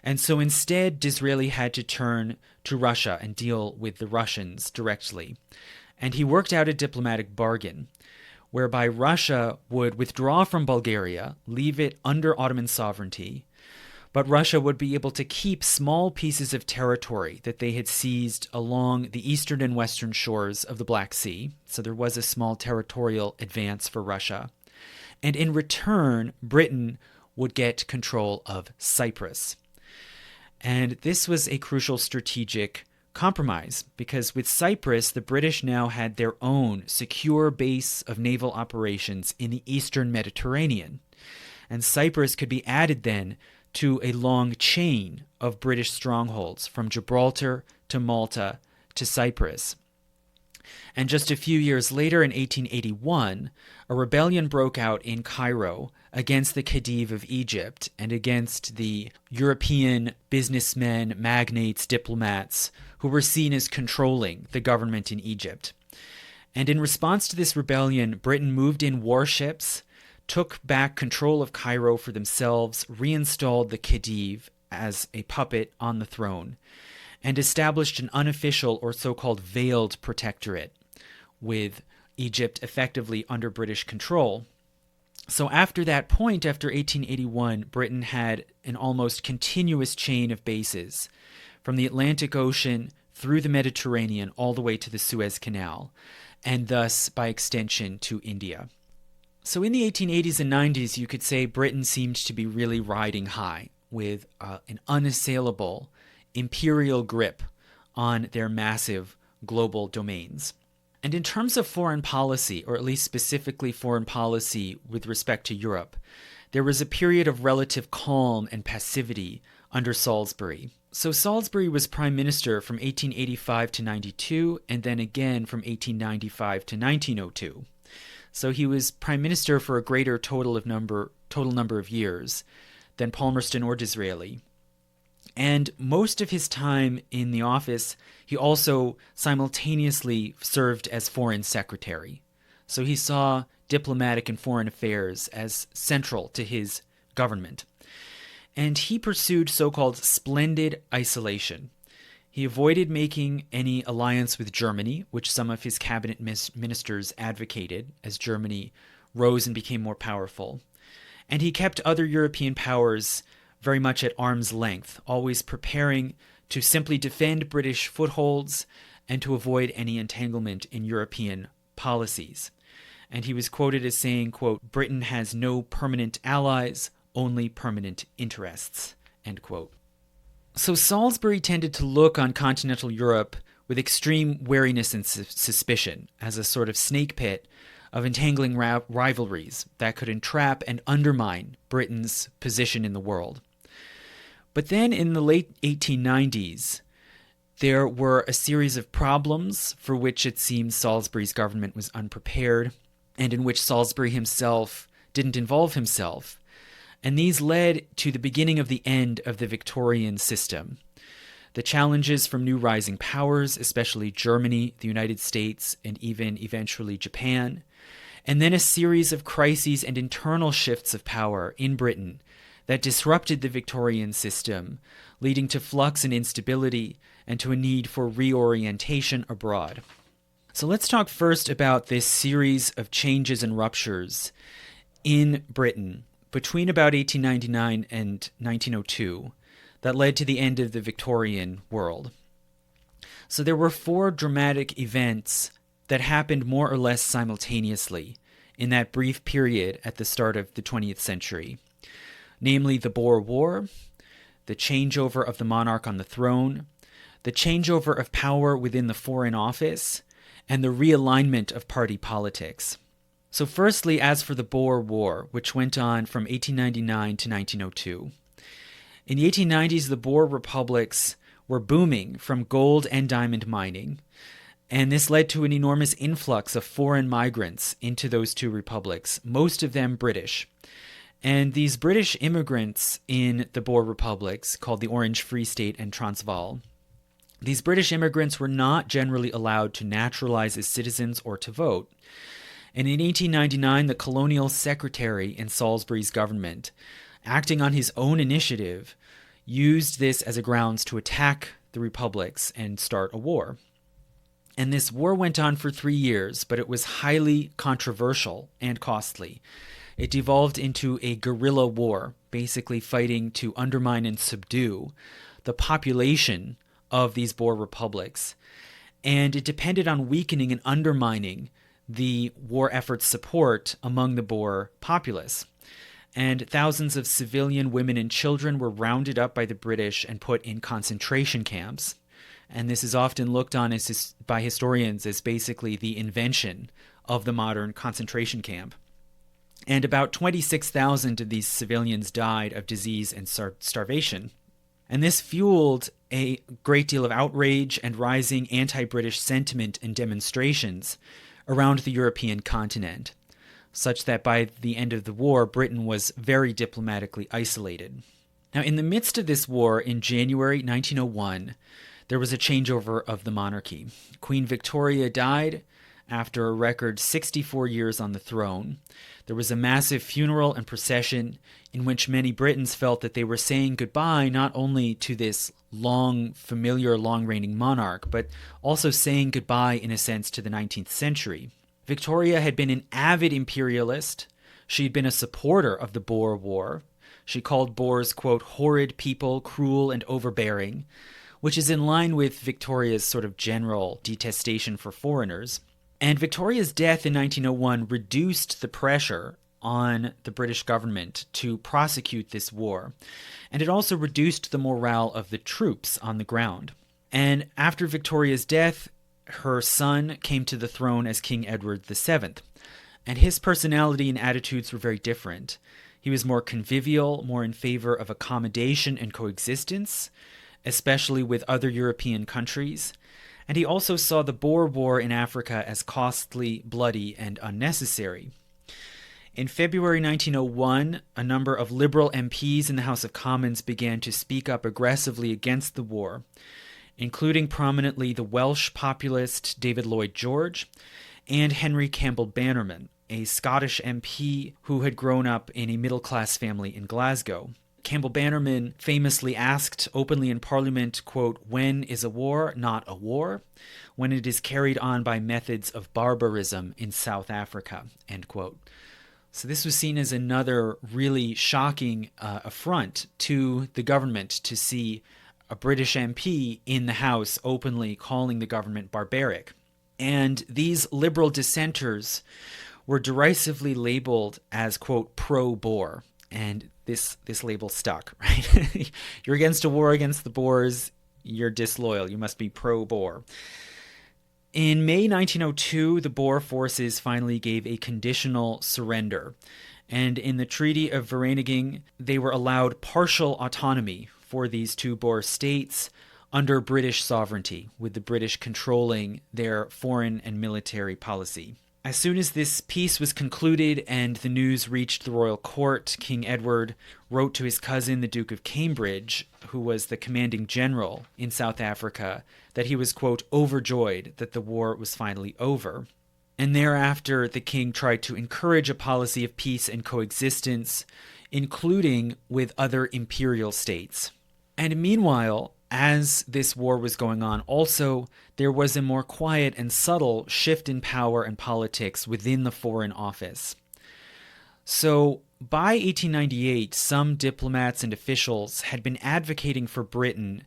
And so instead, Disraeli had to turn to Russia and deal with the Russians directly. And he worked out a diplomatic bargain whereby Russia would withdraw from Bulgaria, leave it under Ottoman sovereignty, but Russia would be able to keep small pieces of territory that they had seized along the eastern and western shores of the Black Sea. So there was a small territorial advance for Russia. And in return, Britain would get control of Cyprus. And this was a crucial strategic compromise, because with Cyprus, the British now had their own secure base of naval operations in the eastern Mediterranean. And Cyprus could be added then to a long chain of British strongholds from Gibraltar to Malta to Cyprus. And just a few years later, in 1881, a rebellion broke out in Cairo against the Khedive of Egypt and against the European businessmen, magnates, diplomats who were seen as controlling the government in Egypt. And in response to this rebellion, Britain moved in warships, took back control of Cairo for themselves, reinstalled the Khedive as a puppet on the throne, and established an unofficial or so-called veiled protectorate with Egypt effectively under British control. So after that point, after 1881, Britain had an almost continuous chain of bases from the Atlantic Ocean through the Mediterranean all the way to the Suez Canal, and thus, by extension, to India. So in the 1880s and 90s, you could say Britain seemed to be really riding high with an unassailable imperial grip on their massive global domains. And in terms of foreign policy, or at least specifically foreign policy with respect to Europe, there was a period of relative calm and passivity under Salisbury. So Salisbury was prime minister from 1885 to 92, and then again from 1895 to 1902. So he was prime minister for a greater total number of years than Palmerston or Disraeli. And most of his time in the office, he also simultaneously served as foreign secretary. So he saw diplomatic and foreign affairs as central to his government. And he pursued so-called splendid isolation. He avoided making any alliance with Germany, which some of his cabinet ministers advocated as Germany rose and became more powerful. And he kept other European powers very much at arm's length, always preparing to simply defend British footholds and to avoid any entanglement in European policies. And he was quoted as saying, quote, "Britain has no permanent allies, only permanent interests," end quote. So Salisbury tended to look on continental Europe with extreme wariness and suspicion as a sort of snake pit of entangling rivalries that could entrap and undermine Britain's position in the world. But then in the late 1890s, There were a series of problems for which it seems Salisbury's government was unprepared, and in which Salisbury himself didn't involve himself. And these led to the beginning of the end of the Victorian system. The challenges from new rising powers, especially Germany, the United States, and even eventually Japan, and then a series of crises and internal shifts of power in Britain that disrupted the Victorian system, leading to flux and instability and to a need for reorientation abroad. So let's talk first about this series of changes and ruptures in Britain between about 1899 and 1902 that led to the end of the Victorian world. So there were 4 dramatic events that happened more or less simultaneously in that brief period at the start of the 20th century, namely the Boer War, the changeover of the monarch on the throne, the changeover of power within the Foreign Office, and the realignment of party politics. So firstly, as for the Boer War, which went on from 1899 to 1902. In the 1890s, the Boer republics were booming from gold and diamond mining, and this led to an enormous influx of foreign migrants into those 2 republics, most of them British. And these British immigrants in the Boer republics, called the Orange Free State and Transvaal, these British immigrants were not generally allowed to naturalize as citizens or to vote. And in 1899, the colonial secretary in Salisbury's government, acting on his own initiative, used this as a grounds to attack the republics and start a war. And this war went on for 3 years, but it was highly controversial and costly. It devolved into a guerrilla war, basically fighting to undermine and subdue the population of these Boer republics. And it depended on weakening and undermining the war effort's support among the Boer populace. And thousands of civilian women and children were rounded up by the British and put in concentration camps. And this is often looked on by historians as basically the invention of the modern concentration camp. And about 26,000 of these civilians died of disease and starvation. And this fueled a great deal of outrage and rising anti-British sentiment and demonstrations around the European continent, such that by the end of the war, Britain was very diplomatically isolated. Now, in the midst of this war, in January 1901, there was a changeover of the monarchy. Queen Victoria died after a record 64 years on the throne. There was a massive funeral and procession in which many Britons felt that they were saying goodbye not only to this familiar, long-reigning monarch, but also saying goodbye, in a sense, to the 19th century. Victoria had been an avid imperialist. She had been a supporter of the Boer War. She called Boers, quote, horrid people, cruel and overbearing, which is in line with Victoria's sort of general detestation for foreigners. And Victoria's death in 1901 reduced the pressure on the British government to prosecute this war. And it also reduced the morale of the troops on the ground. And after Victoria's death, her son came to the throne as King Edward VII. And his personality and attitudes were very different. He was more convivial, more in favor of accommodation and coexistence, especially with other European countries. And he also saw the Boer War in Africa as costly, bloody, and unnecessary. In February 1901, a number of Liberal MPs in the House of Commons began to speak up aggressively against the war, including prominently the Welsh populist David Lloyd George and Henry Campbell Bannerman, a Scottish MP who had grown up in a middle-class family in Glasgow. Campbell Bannerman famously asked openly in Parliament, quote, "When is a war not a war? When it is carried on by methods of barbarism in South Africa," end quote. So this was seen as another really shocking affront to the government to see a British MP in the House openly calling the government barbaric. And these liberal dissenters were derisively labeled as, quote, pro-Boer. And this label stuck, right? You're against a war against the Boers, you're disloyal, you must be pro-Boer. In May 1902, the Boer forces finally gave a conditional surrender. And in the Treaty of Vereniging, they were allowed partial autonomy for these 2 Boer states under British sovereignty, with the British controlling their foreign and military policy. As soon as this peace was concluded and the news reached the royal court, King Edward wrote to his cousin, the Duke of Cambridge, who was the commanding general in South Africa, that he was, quote, overjoyed that the war was finally over. And thereafter, the king tried to encourage a policy of peace and coexistence, including with other imperial states. And meanwhile, as this war was going on, also, there was a more quiet and subtle shift in power and politics within the Foreign Office. So, by 1898, some diplomats and officials had been advocating for Britain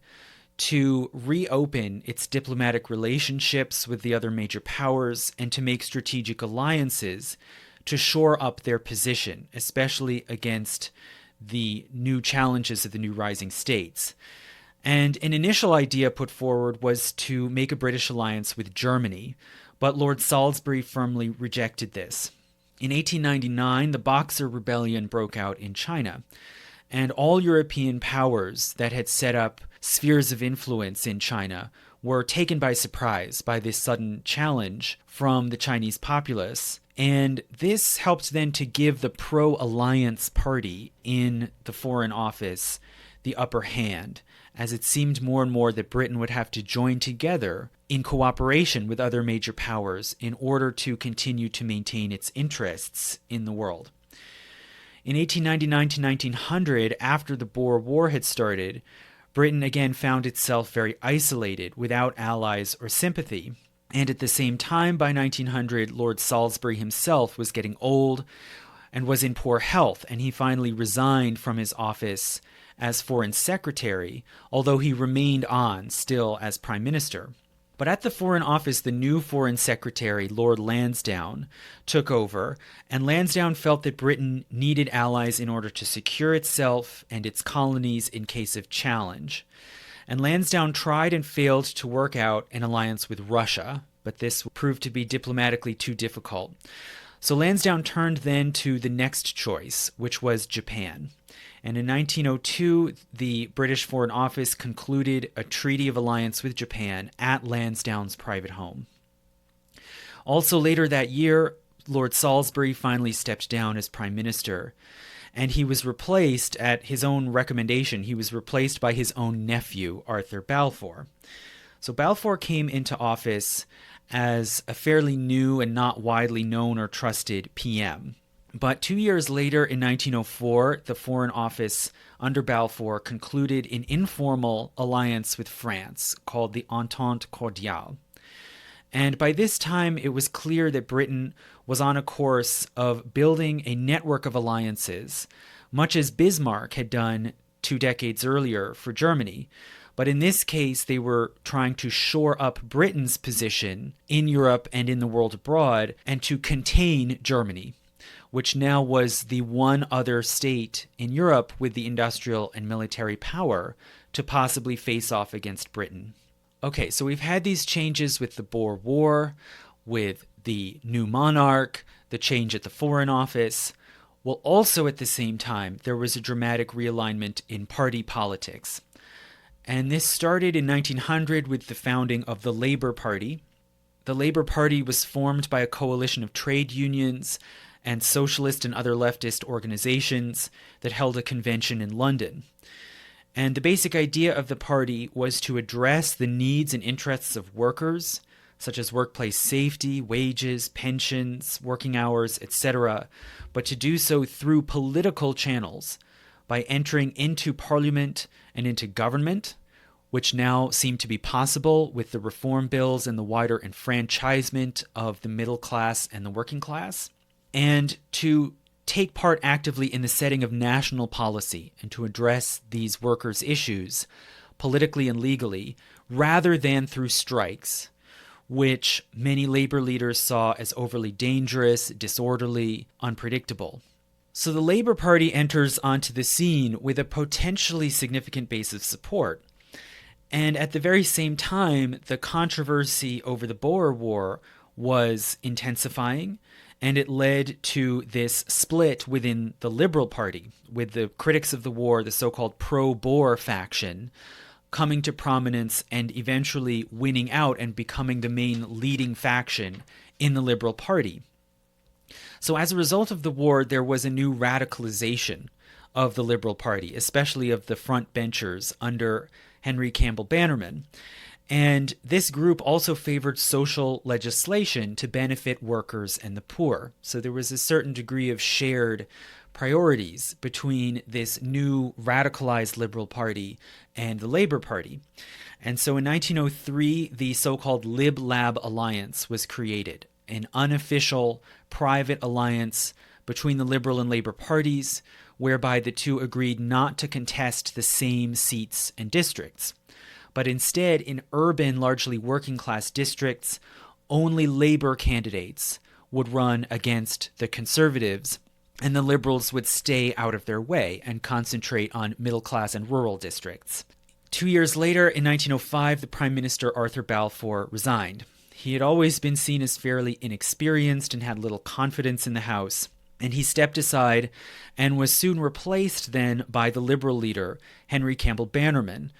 to reopen its diplomatic relationships with the other major powers and to make strategic alliances to shore up their position, especially against the new challenges of the new rising states. And an initial idea put forward was to make a British alliance with Germany, but Lord Salisbury firmly rejected this. In 1899, the Boxer Rebellion broke out in China, and all European powers that had set up spheres of influence in China were taken by surprise by this sudden challenge from the Chinese populace. And this helped then to give the pro-alliance party in the Foreign Office the upper hand, as it seemed more and more that Britain would have to join together in cooperation with other major powers in order to continue to maintain its interests in the world. In 1899 to 1900, after the Boer War had started, Britain again found itself very isolated, without allies or sympathy. And at the same time, by 1900, Lord Salisbury himself was getting old and was in poor health, and he finally resigned from his office as Foreign Secretary, although he remained on still as Prime Minister. But at the Foreign Office, the new Foreign Secretary, Lord Lansdowne, took over, and Lansdowne felt that Britain needed allies in order to secure itself and its colonies in case of challenge. And Lansdowne tried and failed to work out an alliance with Russia, but this proved to be diplomatically too difficult. So Lansdowne turned then to the next choice, which was Japan. And in 1902, the British Foreign Office concluded a treaty of alliance with Japan at Lansdowne's private home. Also later that year, Lord Salisbury finally stepped down as Prime Minister, and he was replaced, at his own recommendation, he was replaced by his own nephew, Arthur Balfour. So Balfour came into office as a fairly new and not widely known or trusted PM. But 2 years later, in 1904, the Foreign Office under Balfour concluded an informal alliance with France called the Entente Cordiale. And by this time, it was clear that Britain was on a course of building a network of alliances, much as Bismarck had done 2 decades earlier for Germany. But in this case, they were trying to shore up Britain's position in Europe and in the world abroad, and to contain Germany, which now was the one other state in Europe with the industrial and military power to possibly face off against Britain. Okay, so we've had these changes with the Boer War, with the new monarch, the change at the Foreign Office. Well, also at the same time, there was a dramatic realignment in party politics. And this started in 1900 with the founding of the Labour Party. The Labour Party was formed by a coalition of trade unions and socialist and other leftist organizations that held a convention in London. And the basic idea of the party was to address the needs and interests of workers, such as workplace safety, wages, pensions, working hours, etc., but to do so through political channels, by entering into parliament and into government, which now seem to be possible with the reform bills and the wider enfranchisement of the middle class and the working class, and to take part actively in the setting of national policy and to address these workers' issues politically and legally, rather than through strikes, which many labor leaders saw as overly dangerous, disorderly, unpredictable. So the Labour Party enters onto the scene with a potentially significant base of support. And at the very same time, the controversy over the Boer War was intensifying, and it led to this split within the Liberal Party, with the critics of the war, the so-called pro-Boer faction, coming to prominence and eventually winning out and becoming the main leading faction in the Liberal Party. So as a result of the war, there was a new radicalization of the Liberal Party, especially of the front benchers under Henry Campbell Bannerman. And this group also favored social legislation to benefit workers and the poor. So there was a certain degree of shared priorities between this new radicalized Liberal Party and the Labour Party. And so in 1903, the so-called Lib-Lab Alliance was created, an unofficial private alliance between the Liberal and Labour parties, whereby the two agreed not to contest the same seats and districts. But instead, in urban, largely working-class districts, only Labour candidates would run against the Conservatives, and the Liberals would stay out of their way and concentrate on middle-class and rural districts. 2 years later, in 1905, the Prime Minister Arthur Balfour resigned. He had always been seen as fairly inexperienced and had little confidence in the House, and he stepped aside and was soon replaced then by the Liberal leader, Henry Campbell Bannerman,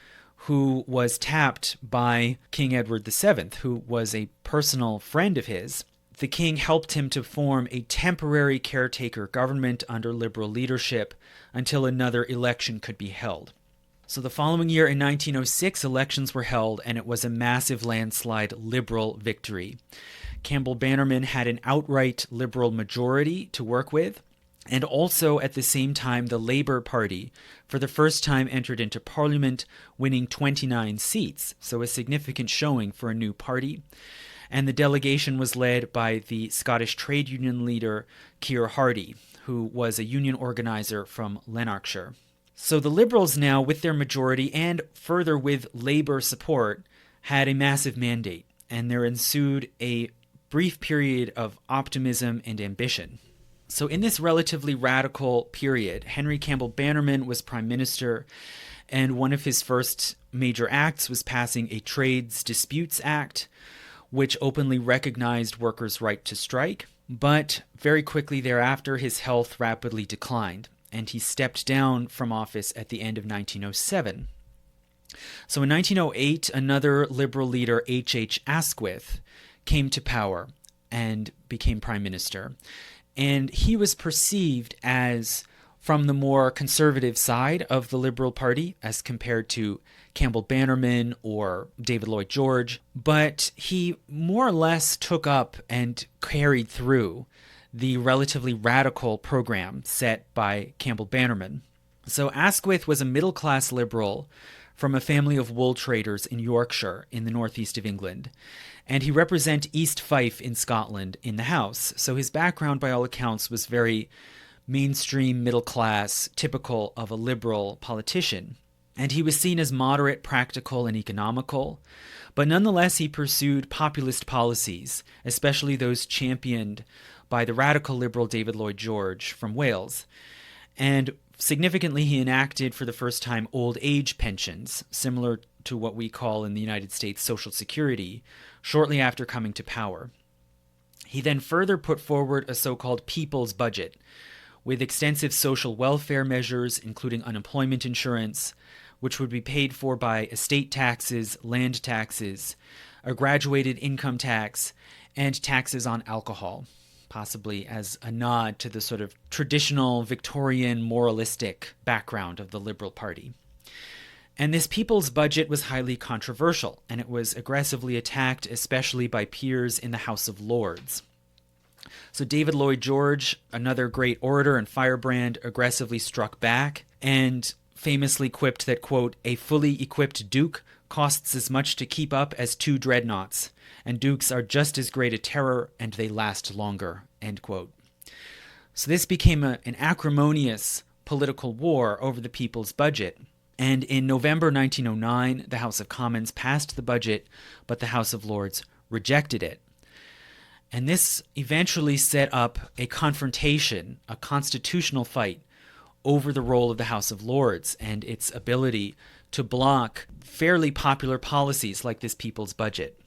who was tapped by King Edward VII, who was a personal friend of his. The king helped him to form a temporary caretaker government under Liberal leadership until another election could be held. So the following year, in 1906, elections were held, and it was a massive landslide Liberal victory. Campbell Bannerman had an outright Liberal majority to work with, and also at the same time the Labour Party for the first time entered into Parliament, winning 29 seats, so a significant showing for a new party. And the delegation was led by the Scottish trade union leader Keir Hardie, who was a union organizer from Lanarkshire. So the Liberals now, with their majority and further with Labour support, had a massive mandate, and there ensued a brief period of optimism and ambition. So in this relatively radical period, Henry Campbell Bannerman was Prime Minister, and one of his first major acts was passing a Trades Disputes Act, which openly recognized workers' right to strike. But very quickly thereafter, his health rapidly declined, and he stepped down from office at the end of 1907. So in 1908, another Liberal leader, H. Asquith, came to power and became Prime Minister. And he was perceived as from the more conservative side of the Liberal Party as compared to Campbell Bannerman or David Lloyd George, but he more or less took up and carried through the relatively radical program set by Campbell Bannerman. So Asquith was a middle-class Liberal from a family of wool traders in Yorkshire in the northeast of England, and he represented East Fife in Scotland in the House. So his background, by all accounts, was very mainstream, middle-class, typical of a Liberal politician. And he was seen as moderate, practical, and economical, but nonetheless he pursued populist policies, especially those championed by the radical Liberal David Lloyd George from Wales. And significantly, he enacted for the first time old age pensions, similar to what we call in the United States Social Security, shortly after coming to power. He then further put forward a so-called people's budget, with extensive social welfare measures, including unemployment insurance, which would be paid for by estate taxes, land taxes, a graduated income tax, and taxes on alcohol, possibly as a nod to the sort of traditional Victorian moralistic background of the Liberal Party. And this people's budget was highly controversial, and it was aggressively attacked, especially by peers in the House of Lords. So David Lloyd George, another great orator and firebrand, aggressively struck back and famously quipped that, quote, "A fully equipped duke costs as much to keep up as 2 dreadnoughts, and dukes are just as great a terror, and they last longer," end quote. So this became an acrimonious political war over the people's budget. And in November 1909, the House of Commons passed the budget, but the House of Lords rejected it. And this eventually set up a confrontation, a constitutional fight, over the role of the House of Lords and its ability to block fairly popular policies like this people's budget.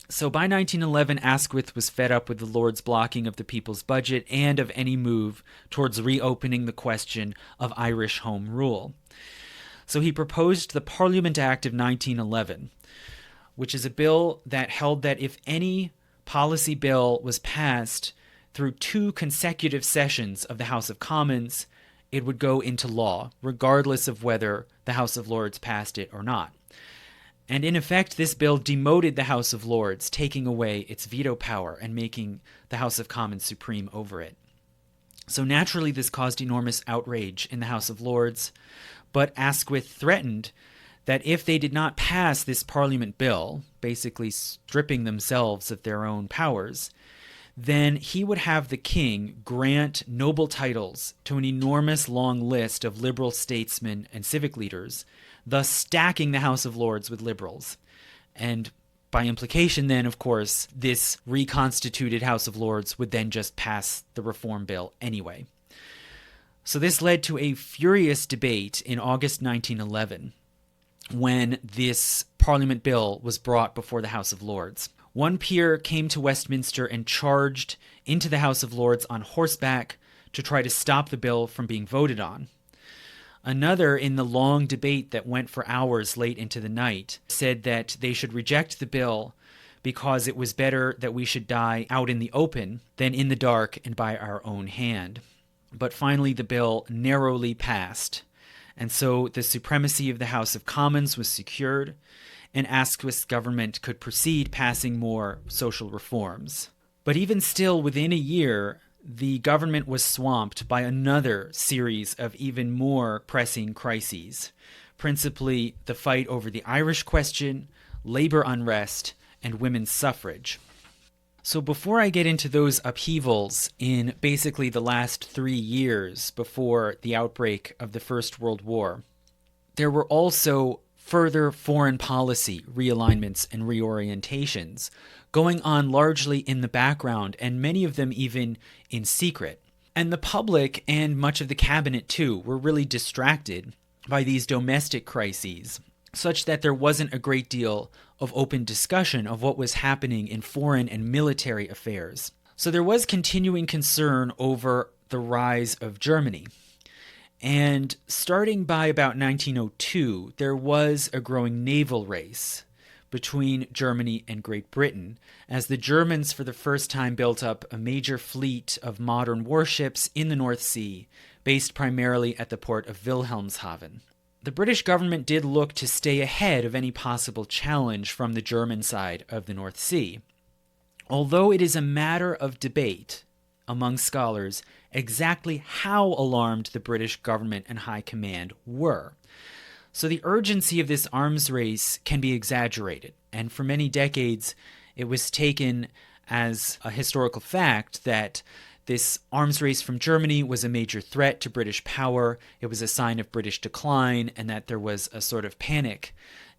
So by 1911, Asquith was fed up with the Lords' blocking of the people's budget and of any move towards reopening the question of Irish Home Rule. So he proposed the Parliament Act of 1911, which is a bill that held that if any policy bill was passed through 2 consecutive sessions of the House of Commons, it would go into law, regardless of whether the House of Lords passed it or not. And in effect, this bill demoted the House of Lords, taking away its veto power and making the House of Commons supreme over it. So naturally, this caused enormous outrage in the House of Lords, but Asquith threatened that if they did not pass this Parliament bill, basically stripping themselves of their own powers, then he would have the king grant noble titles to an enormous long list of liberal statesmen and civic leaders, thus stacking the House of Lords with liberals. And by implication then, of course, this reconstituted House of Lords would then just pass the reform bill anyway. So this led to a furious debate in August 1911 when this Parliament bill was brought before the House of Lords. One peer came to Westminster and charged into the House of Lords on horseback to try to stop the bill from being voted on. Another, in the long debate that went for hours late into the night, said that they should reject the bill because it was better that we should die out in the open than in the dark and by our own hand. But finally the bill narrowly passed, and so the supremacy of the House of Commons was secured, and Asquith's government could proceed passing more social reforms. But even still, within a year, the government was swamped by another series of even more pressing crises, principally the fight over the Irish question, labor unrest, and women's suffrage. So before I get into those upheavals in basically the last 3 years before the outbreak of the First World War, there were also further foreign policy realignments and reorientations going on largely in the background, and many of them even in secret. And the public, and much of the cabinet too, were really distracted by these domestic crises, such that there wasn't a great deal of open discussion of what was happening in foreign and military affairs. So there was continuing concern over the rise of Germany. And starting by about 1902, there was a growing naval race between Germany and Great Britain, as the Germans for the first time built up a major fleet of modern warships in the North Sea, based primarily at the port of Wilhelmshaven. The British government did look to stay ahead of any possible challenge from the German side of the North Sea, although it is a matter of debate among scholars exactly how alarmed the British government and high command were. So the urgency of this arms race can be exaggerated, and for many decades it was taken as a historical fact that this arms race from Germany was a major threat to British power, it was a sign of British decline, and that there was a sort of panic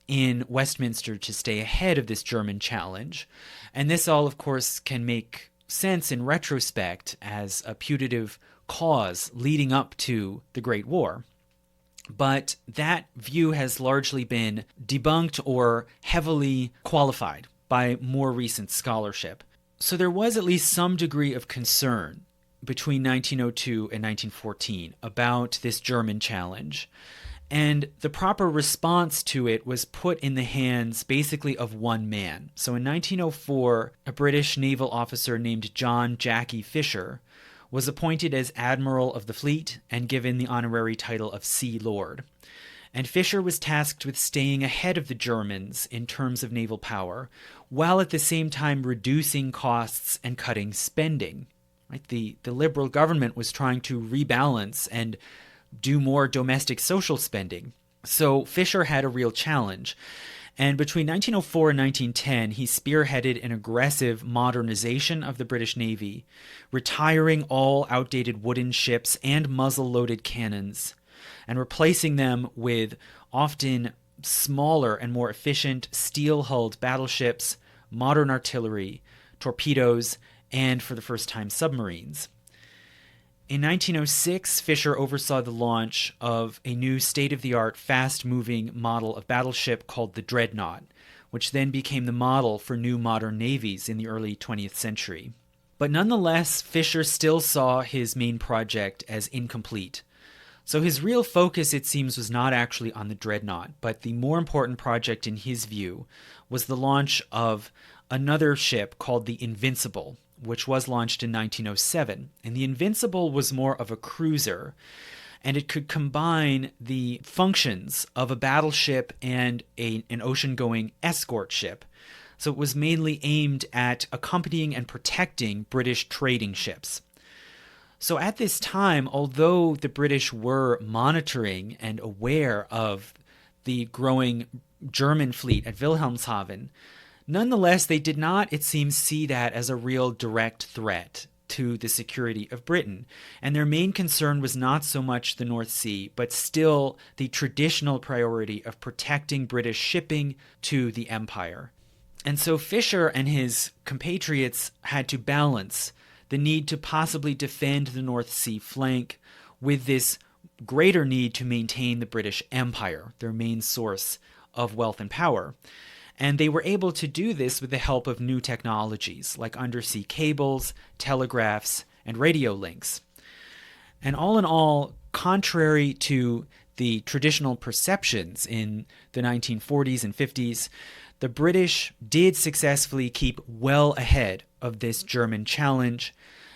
in Westminster to stay ahead of this German challenge. And this all, of course, can make sense in retrospect as a putative cause leading up to the Great War. But that view has largely been debunked or heavily qualified by more recent scholarship. So there was at least some degree of concern between 1902 and 1914 about this German challenge. And the proper response to it was put in the hands basically of one man. So in 1904, a British naval officer named John Jackie Fisher was appointed as Admiral of the Fleet and given the honorary title of Sea Lord. And Fisher was tasked with staying ahead of the Germans in terms of naval power, while at the same time reducing costs and cutting spending. Right? The Liberal government was trying to rebalance and do more domestic social spending. So Fisher had a real challenge. And between 1904 and 1910, he spearheaded an aggressive modernization of the British Navy, retiring all outdated wooden ships and muzzle-loaded cannons, and replacing them with often smaller and more efficient steel-hulled battleships, modern artillery, torpedoes, and for the first time submarines. In 1906, Fisher oversaw the launch of a new state-of-the-art, fast-moving model of battleship called the Dreadnought, which then became the model for new modern navies in the early 20th century. But nonetheless, Fisher still saw his main project as incomplete. So his real focus, it seems, was not actually on the dreadnought, but the more important project in his view was the launch of another ship called the Invincible, which was launched in 1907. And the Invincible was more of a cruiser, and it could combine the functions of a battleship and an ocean-going escort ship. So it was mainly aimed at accompanying and protecting British trading ships. So at this time, although the British were monitoring and aware of the growing German fleet at Wilhelmshaven, nonetheless, they did not, it seems, see that as a real direct threat to the security of Britain. And their main concern was not so much the North Sea, but still the traditional priority of protecting British shipping to the empire. And so Fisher and his compatriots had to balance the need to possibly defend the North Sea flank with this greater need to maintain the British Empire, their main source of wealth and power. And they were able to do this with the help of new technologies like undersea cables, telegraphs, and radio links. And all in all, contrary to the traditional perceptions in the 1940s and 50s, the British did successfully keep well ahead of this German challenge,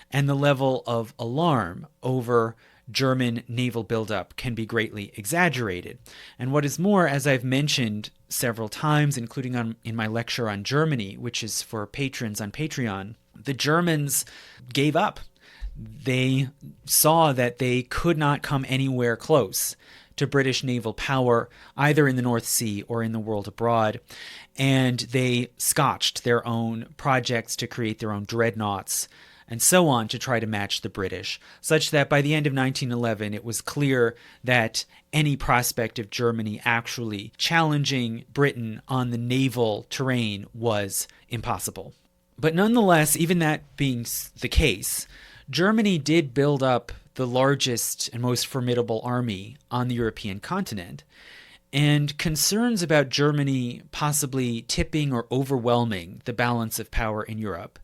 and the level of alarm over German naval buildup can be greatly exaggerated. And what is more, as I've mentioned several times, including in my lecture on Germany, which is for patrons on Patreon, the Germans gave up. They saw that they could not come anywhere close to British naval power, either in the North Sea or in the world abroad, and they scotched their own projects to create their own dreadnoughts and so on to try to match the British, such that by the end of 1911 it was clear that any prospect of Germany actually challenging Britain on the naval terrain was impossible. But nonetheless, even that being the case, Germany did build up the largest and most formidable army on the European continent, and concerns about Germany possibly tipping or overwhelming the balance of power in Europe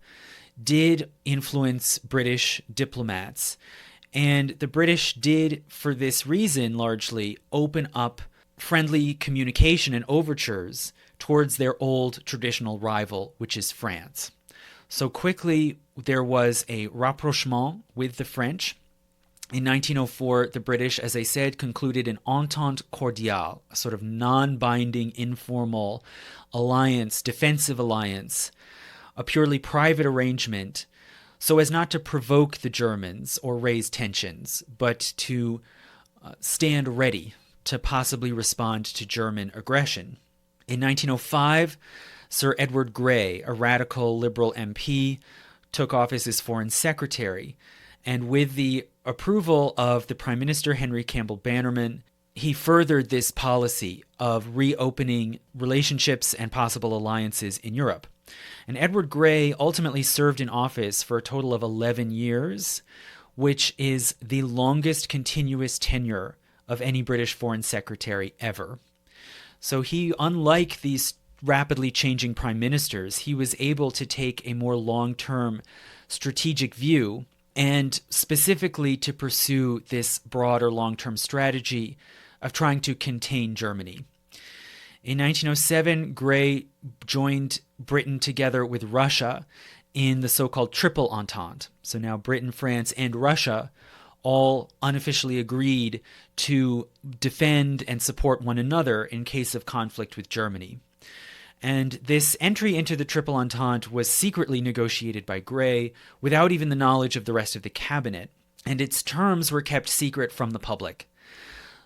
did influence British diplomats, and the British did, for this reason largely, open up friendly communication and overtures towards their old traditional rival, which is France. So quickly there was a rapprochement with the French. In 1904, the British, as I said, concluded an entente cordiale, a sort of non-binding, informal alliance, defensive alliance, a purely private arrangement, so as not to provoke the Germans or raise tensions, but to stand ready to possibly respond to German aggression. In 1905, Sir Edward Grey, a radical liberal MP, took office as Foreign Secretary, and with the approval of the Prime Minister Henry Campbell Bannerman, he furthered this policy of reopening relationships and possible alliances in Europe. And Edward Grey ultimately served in office for a total of 11 years, which is the longest continuous tenure of any British Foreign Secretary ever. So he, unlike these rapidly changing prime ministers, he was able to take a more long-term strategic view and specifically to pursue this broader long-term strategy of trying to contain Germany. In 1907, Grey joined Britain together with Russia in the so-called Triple Entente. So now Britain, France, and Russia all unofficially agreed to defend and support one another in case of conflict with Germany. And this entry into the Triple Entente was secretly negotiated by Grey without even the knowledge of the rest of the cabinet, and its terms were kept secret from the public.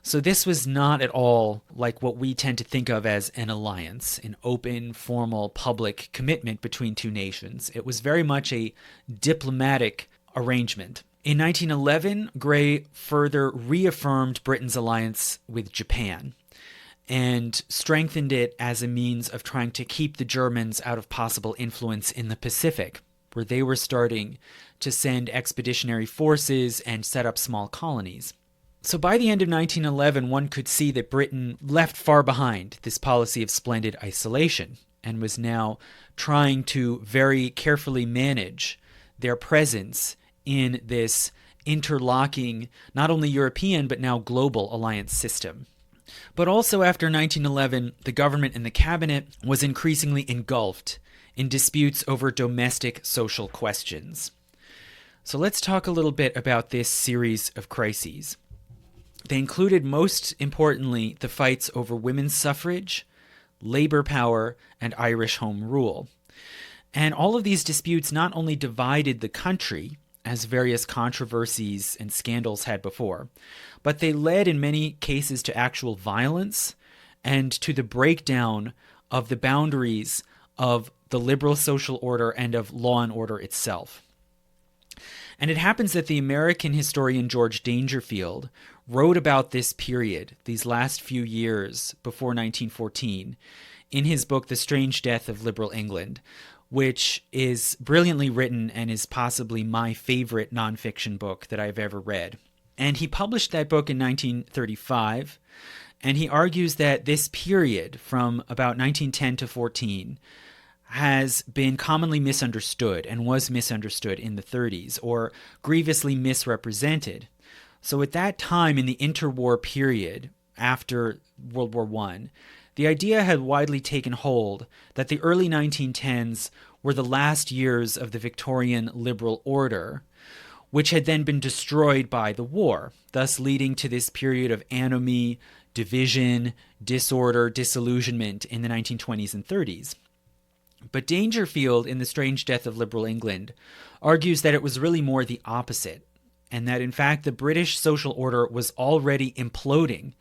So this was not at all like what we tend to think of as an alliance, an open, formal, public commitment between two nations. It was very much a diplomatic arrangement. In 1911, Grey further reaffirmed Britain's alliance with Japan and strengthened it as a means of trying to keep the Germans out of possible influence in the Pacific, where they were starting to send expeditionary forces and set up small colonies. So by the end of 1911, one could see that Britain left far behind this policy of splendid isolation and was now trying to very carefully manage their presence in this interlocking not only European but now global alliance system. But also after 1911, the government and the cabinet was increasingly engulfed in disputes over domestic social questions. So let's talk a little bit about this series of crises. They included, most importantly, the fights over women's suffrage, labor power, and Irish home rule. And all of these disputes not only divided the country, as various controversies and scandals had before, but they led in many cases to actual violence and to the breakdown of the boundaries of the liberal social order and of law and order itself. And it happens that the American historian George Dangerfield wrote about this period, these last few years before 1914, in his book The Strange Death of Liberal England, which is brilliantly written and is possibly my favorite nonfiction book that I've ever read. And he published that book in 1935, and he argues that this period from about 1910 to 14 has been commonly misunderstood and was misunderstood in the 30s, or grievously misrepresented. So at that time, in the interwar period after World War I, the idea had widely taken hold that the early 1910s were the last years of the Victorian liberal order, which had then been destroyed by the war, thus leading to this period of anomie, division, disorder, disillusionment in the 1920s and 30s. But Dangerfield, in The Strange Death of Liberal England, argues that it was really more the opposite, and that in fact the British social order was already imploding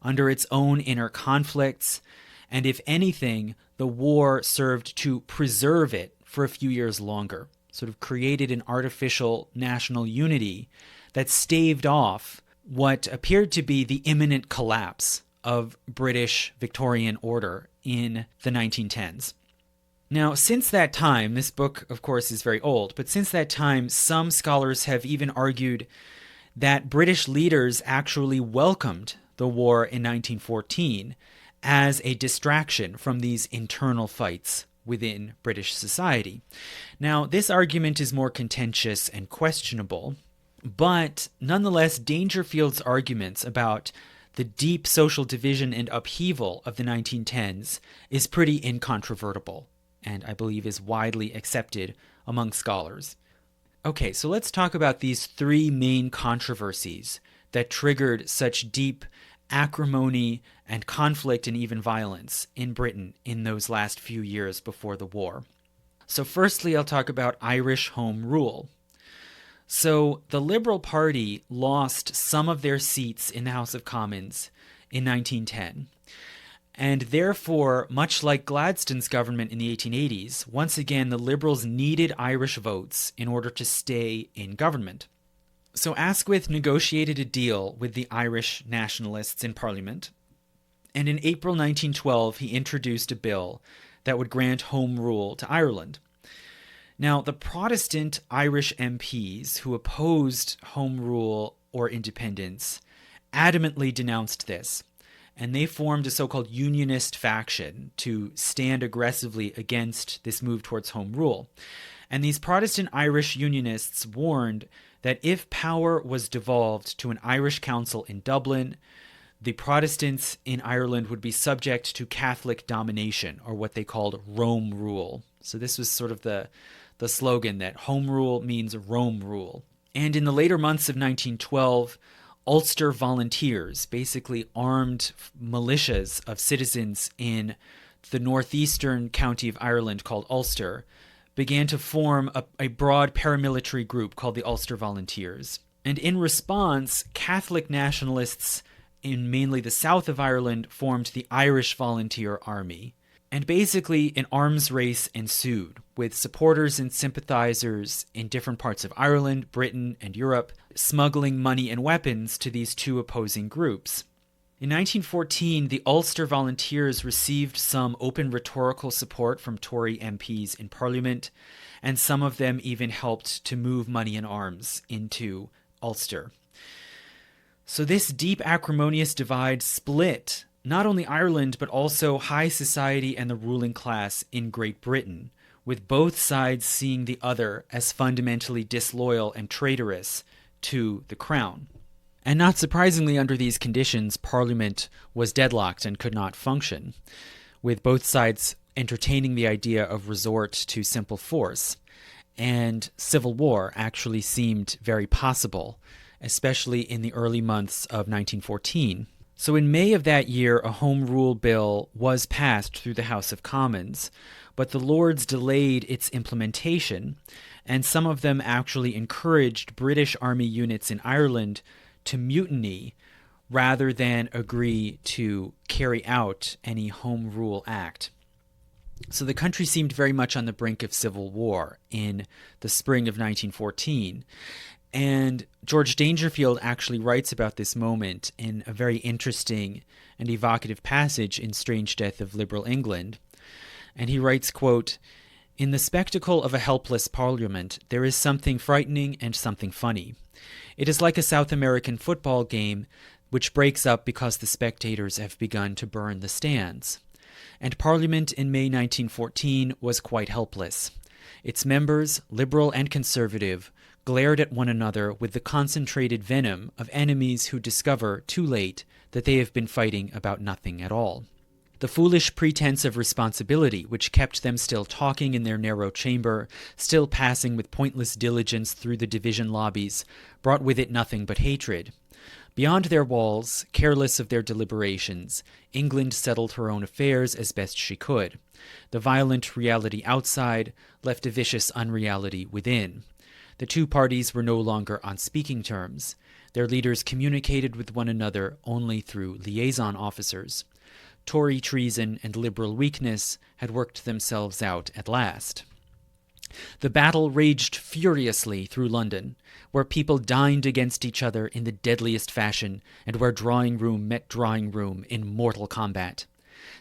under its own inner conflicts, and if anything, the war served to preserve it for a few years longer, sort of created an artificial national unity that staved off what appeared to be the imminent collapse of British Victorian order in the 1910s. Now, since that time, this book, of course, is very old, but since that time, some scholars have even argued that British leaders actually welcomed the war in 1914 as a distraction from these internal fights within British society. Now, this argument is more contentious and questionable, but nonetheless, Dangerfield's arguments about the deep social division and upheaval of the 1910s is pretty incontrovertible, and I believe is widely accepted among scholars. Okay, so let's talk about these three main controversies that triggered such deep acrimony and conflict and even violence in Britain in those last few years before the war. So firstly, I'll talk about Irish home rule. So the Liberal Party lost some of their seats in the House of Commons in 1910. And therefore, much like Gladstone's government in the 1880s, once again, the Liberals needed Irish votes in order to stay in government. So Asquith negotiated a deal with the Irish nationalists in Parliament, and in April 1912 he introduced a bill that would grant home rule to Ireland. Now, the Protestant Irish MPs who opposed home rule or independence adamantly denounced this, and they formed a so-called unionist faction to stand aggressively against this move towards home rule. And these Protestant Irish unionists warned that if power was devolved to an Irish council in Dublin, the Protestants in Ireland would be subject to Catholic domination, or what they called Rome rule. So this was sort of the slogan that home rule means Rome rule. And in the later months of 1912, Ulster volunteers, basically armed militias of citizens in the northeastern county of Ireland called Ulster, began to form a broad paramilitary group called the Ulster Volunteers. And in response, Catholic nationalists in mainly the south of Ireland formed the Irish Volunteer Army. And basically an arms race ensued, with supporters and sympathizers in different parts of Ireland, Britain, and Europe smuggling money and weapons to these two opposing groups. In 1914, the Ulster Volunteers received some open rhetorical support from Tory MPs in Parliament, and some of them even helped to move money and arms into Ulster. So this deep acrimonious divide split not only Ireland, but also high society and the ruling class in Great Britain, with both sides seeing the other as fundamentally disloyal and traitorous to the crown. And not surprisingly, under these conditions, Parliament was deadlocked and could not function, with both sides entertaining the idea of resort to simple force. And civil war actually seemed very possible, especially in the early months of 1914. So in May of that year, a Home Rule Bill was passed through the House of Commons, but the Lords delayed its implementation, and some of them actually encouraged British Army units in Ireland to mutiny rather than agree to carry out any Home Rule Act. So the country seemed very much on the brink of civil war in the spring of 1914. And George Dangerfield actually writes about this moment in a very interesting and evocative passage in Strange Death of Liberal England. And he writes, quote, "In the spectacle of a helpless parliament, there is something frightening and something funny. It is like a South American football game which breaks up because the spectators have begun to burn the stands. And Parliament in May 1914 was quite helpless. Its members, Liberal and Conservative, glared at one another with the concentrated venom of enemies who discover, too late, that they have been fighting about nothing at all. The foolish pretense of responsibility which kept them still talking in their narrow chamber, still passing with pointless diligence through the division lobbies, brought with it nothing but hatred. Beyond their walls, careless of their deliberations, England settled her own affairs as best she could. The violent reality outside left a vicious unreality within. The two parties were no longer on speaking terms. Their leaders communicated with one another only through liaison officers. Tory treason and Liberal weakness had worked themselves out at last. The battle raged furiously through London, where people dined against each other in the deadliest fashion, and where drawing room met drawing room in mortal combat.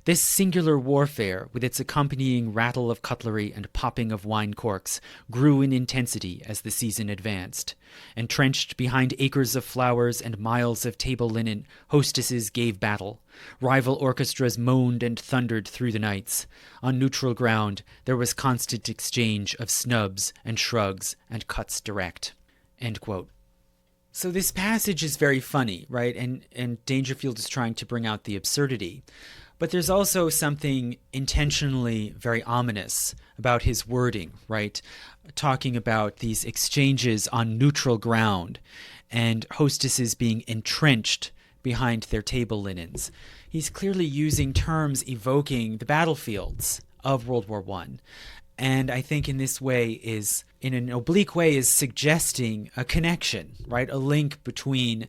This singular warfare, with its accompanying rattle of cutlery and popping of wine corks, grew in intensity as the season advanced. Entrenched behind acres of flowers and miles of table linen, hostesses gave battle. Rival orchestras moaned and thundered through the nights. On neutral ground, there was constant exchange of snubs and shrugs and cuts direct." End quote. So this passage is very funny, right? And Dangerfield is trying to bring out the absurdity. But there's also something intentionally very ominous about his wording, right? Talking about these exchanges on neutral ground and hostesses being entrenched behind their table linens. He's clearly using terms evoking the battlefields of World War I. And I think in this way is, in an oblique way, is suggesting a connection, right? A link between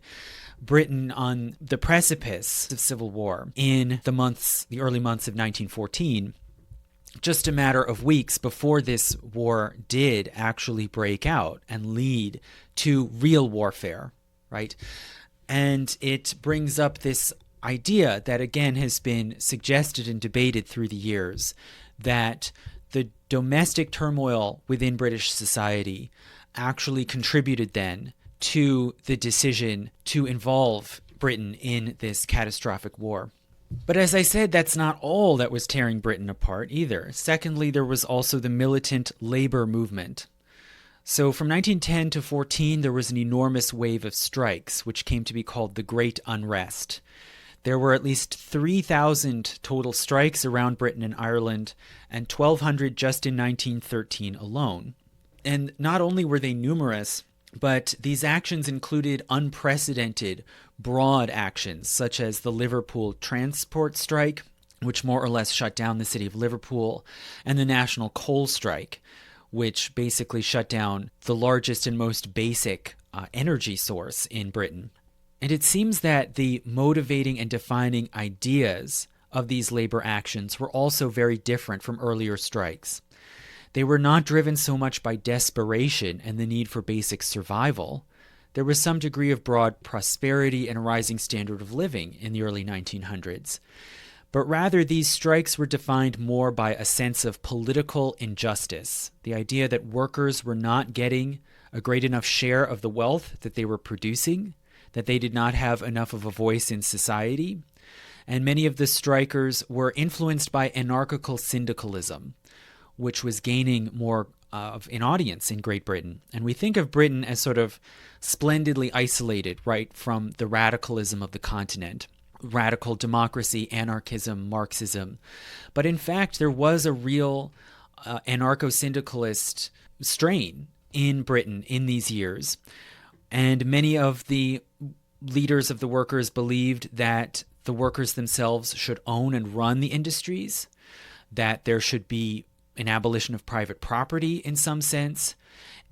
Britain on the precipice of civil war in the early months of 1914, just a matter of weeks before this war did actually break out and lead to real warfare, right? And it brings up this idea that, again, has been suggested and debated through the years, that the domestic turmoil within British society actually contributed then to the decision to involve Britain in this catastrophic war. But as I said, that's not all that was tearing Britain apart either. Secondly, there was also the militant labor movement. So from 1910 to 14, there was an enormous wave of strikes, which came to be called the Great Unrest. There were at least 3,000 total strikes around Britain and Ireland, and 1,200 just in 1913 alone. And not only were they numerous, but these actions included unprecedented, broad actions, such as the Liverpool transport strike, which more or less shut down the city of Liverpool, and the national coal strike, which basically shut down the largest and most basic energy source in Britain. And it seems that the motivating and defining ideas of these labor actions were also very different from earlier strikes. They were not driven so much by desperation and the need for basic survival. There was some degree of broad prosperity and a rising standard of living in the early 1900s. But rather, these strikes were defined more by a sense of political injustice, the idea that workers were not getting a great enough share of the wealth that they were producing, that they did not have enough of a voice in society. And many of the strikers were influenced by anarchical syndicalism, which was gaining more an audience in Great Britain. And we think of Britain as sort of splendidly isolated, right, from the radicalism of the continent. Radical democracy, anarchism, Marxism. But in fact, there was a real anarcho-syndicalist strain in Britain in these years. And many of the leaders of the workers believed that the workers themselves should own and run the industries, that there should be an abolition of private property in some sense.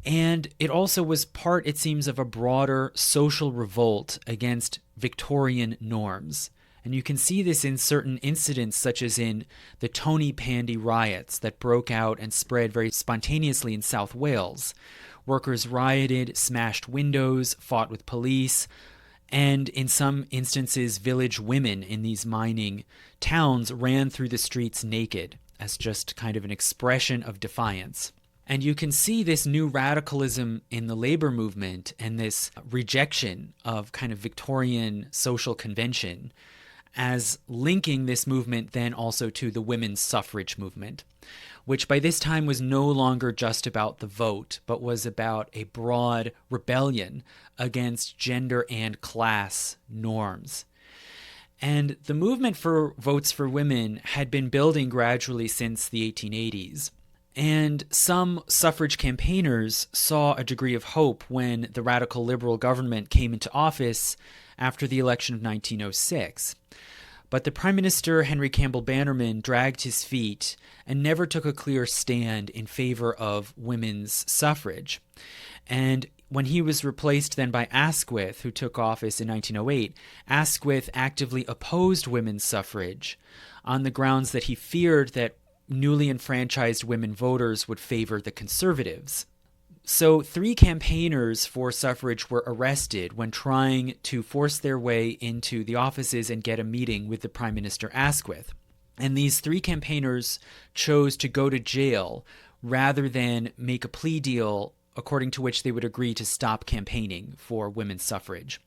And it also was part, it seems, of a broader social revolt against Victorian norms. And you can see this in certain incidents, such as in the Tony Pandy riots that broke out and spread very spontaneously in South Wales. Workers rioted, smashed windows, fought with police, and in some instances, village women in these mining towns ran through the streets naked as just kind of an expression of defiance. And you can see this new radicalism in the labor movement and this rejection of kind of Victorian social convention as linking this movement then also to the women's suffrage movement, which by this time was no longer just about the vote, but was about a broad rebellion against gender and class norms. And the movement for votes for women had been building gradually since the 1880s. And some suffrage campaigners saw a degree of hope when the radical liberal government came into office after the election of 1906. But the Prime Minister, Henry Campbell Bannerman, dragged his feet and never took a clear stand in favor of women's suffrage. And when he was replaced then by Asquith, who took office in 1908, Asquith actively opposed women's suffrage on the grounds that he feared that newly enfranchised women voters would favor the Conservatives. So 3 campaigners for suffrage were arrested when trying to force their way into the offices and get a meeting with the Prime Minister Asquith. And these 3 campaigners chose to go to jail rather than make a plea deal according to which they would agree to stop campaigning for women's suffrage.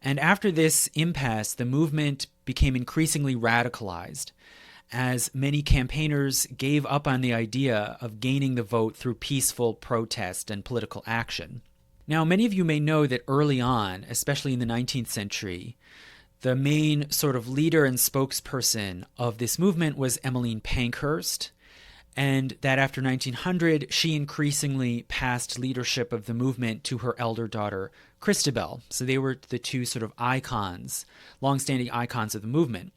And after this impasse, the movement became increasingly radicalized, as many campaigners gave up on the idea of gaining the vote through peaceful protest and political action. Now, many of you may know that early on, especially in the 19th century, the main sort of leader and spokesperson of this movement was Emmeline Pankhurst, and that after 1900, she increasingly passed leadership of the movement to her elder daughter, Christabel. So they were the 2 sort of icons, long-standing icons of the movement.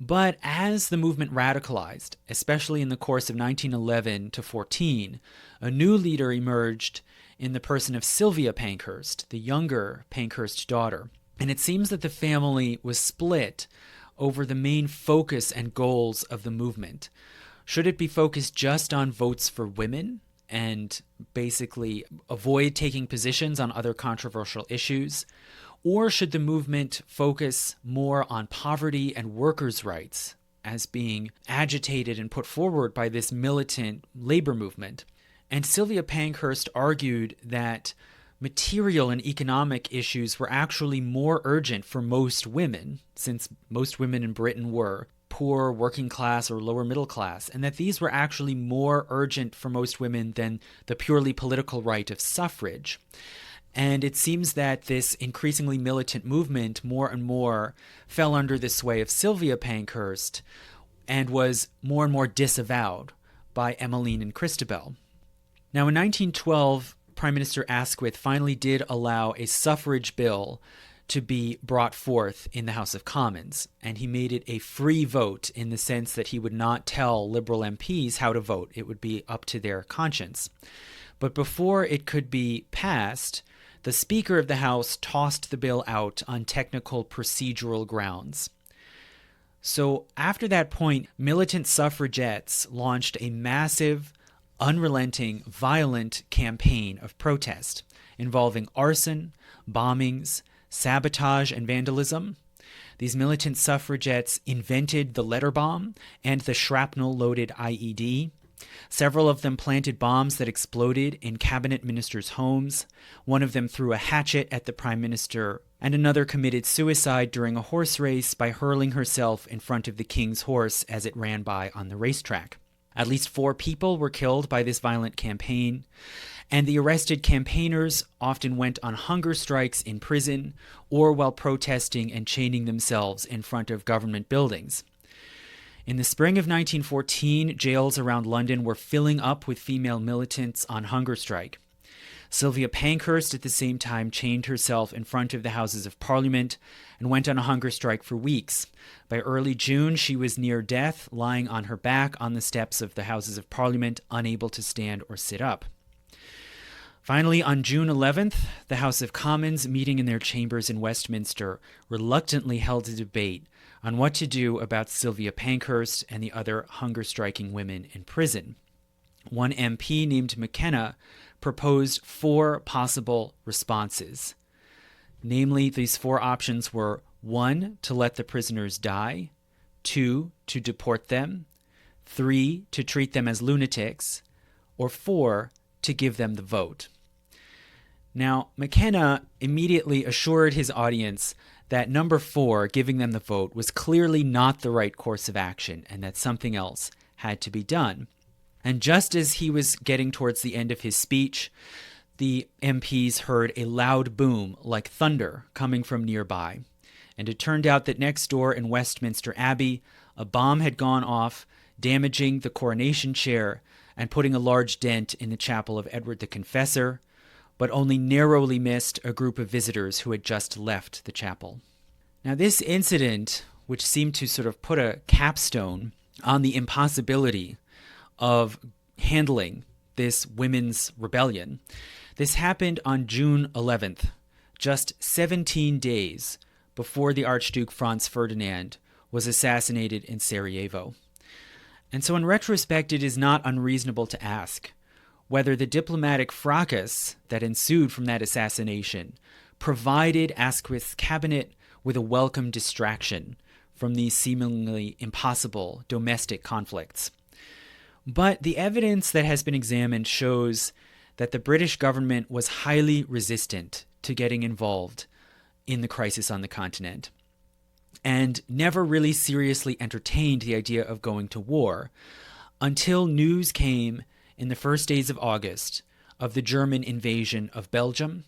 But as the movement radicalized, especially in the course of 1911 to 14, a new leader emerged in the person of Sylvia Pankhurst, the younger Pankhurst daughter. And it seems that the family was split over the main focus and goals of the movement. Should it be focused just on votes for women and basically avoid taking positions on other controversial issues? Or should the movement focus more on poverty and workers' rights as being agitated and put forward by this militant labor movement? And Sylvia Pankhurst argued that material and economic issues were actually more urgent for most women, since most women in Britain were poor, working class, or lower middle class, and that these were actually more urgent for most women than the purely political right of suffrage. And it seems that this increasingly militant movement more and more fell under the sway of Sylvia Pankhurst and was more and more disavowed by Emmeline and Christabel. Now in 1912, Prime Minister Asquith finally did allow a suffrage bill to be brought forth in the House of Commons, and he made it a free vote in the sense that he would not tell Liberal MPs how to vote. It would be up to their conscience. But before it could be passed, the Speaker of the House tossed the bill out on technical procedural grounds. So after that point, militant suffragettes launched a massive, unrelenting, violent campaign of protest involving arson, bombings, sabotage, and vandalism. These militant suffragettes invented the letter bomb and the shrapnel-loaded IED. Several of them planted bombs that exploded in cabinet ministers' homes. One of them threw a hatchet at the prime minister, and another committed suicide during a horse race by hurling herself in front of the king's horse as it ran by on the racetrack. At least 4 people were killed by this violent campaign, and the arrested campaigners often went on hunger strikes in prison or while protesting and chaining themselves in front of government buildings. In the spring of 1914, jails around London were filling up with female militants on hunger strike. Sylvia Pankhurst at the same time chained herself in front of the Houses of Parliament and went on a hunger strike for weeks. By early June, she was near death, lying on her back on the steps of the Houses of Parliament, unable to stand or sit up. Finally, on June 11th, the House of Commons, meeting in their chambers in Westminster, reluctantly held a debate on what to do about Sylvia Pankhurst and the other hunger-striking women in prison. One MP named McKenna proposed 4 possible responses. Namely, these 4 options were 1, to let the prisoners die, 2, to deport them, 3, to treat them as lunatics, or 4, to give them the vote. Now, McKenna immediately assured his audience that number 4, giving them the vote, was clearly not the right course of action and that something else had to be done. And just as he was getting towards the end of his speech, the MPs heard a loud boom like thunder coming from nearby. And it turned out that next door in Westminster Abbey, a bomb had gone off, damaging the coronation chair and putting a large dent in the chapel of Edward the Confessor, but only narrowly missed a group of visitors who had just left the chapel. Now, this incident, which seemed to sort of put a capstone on the impossibility of handling this women's rebellion, this happened on June 11th, just 17 days before the Archduke Franz Ferdinand was assassinated in Sarajevo. And so in retrospect, it is not unreasonable to ask whether the diplomatic fracas that ensued from that assassination provided Asquith's cabinet with a welcome distraction from these seemingly impossible domestic conflicts. But the evidence that has been examined shows that the British government was highly resistant to getting involved in the crisis on the continent, and never really seriously entertained the idea of going to war until news came in the first days of August of the German invasion of Belgium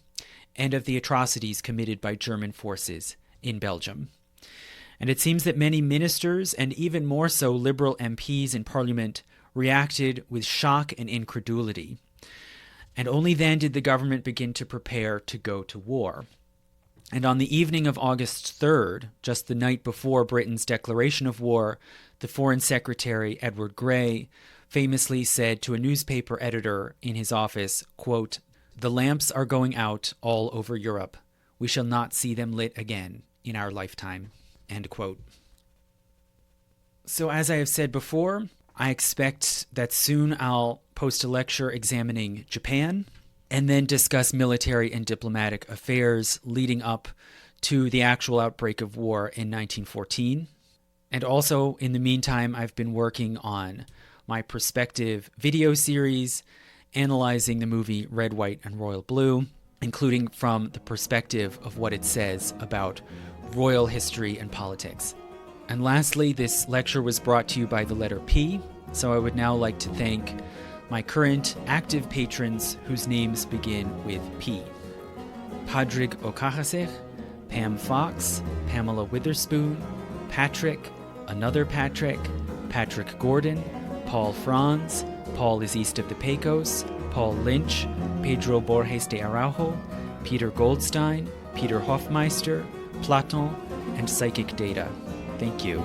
and of the atrocities committed by German forces in Belgium. And it seems that many ministers, and even more so Liberal MPs in Parliament, reacted with shock and incredulity. And only then did the government begin to prepare to go to war. And on the evening of August 3rd, just the night before Britain's declaration of war, the Foreign Secretary, Edward Grey, famously said to a newspaper editor in his office, quote, "The lamps are going out all over Europe. We shall not see them lit again in our lifetime," end quote. So as I have said before, I expect that soon I'll post a lecture examining Japan and then discuss military and diplomatic affairs leading up to the actual outbreak of war in 1914. And also, in the meantime, I've been working on my perspective video series analyzing the movie Red, White, and Royal Blue, including from the perspective of what it says about royal history and politics. And lastly, this lecture was brought to you by the letter P, so I would now like to thank my current active patrons whose names begin with P. Padraig O'Cahasech, Pam Fox, Pamela Witherspoon, Patrick, another Patrick, Patrick Gordon, Paul Franz, Paul is east of the Pecos, Paul Lynch, Pedro Borges de Araujo, Peter Goldstein, Peter Hofmeister, Platon, and Psychic Data. Thank you.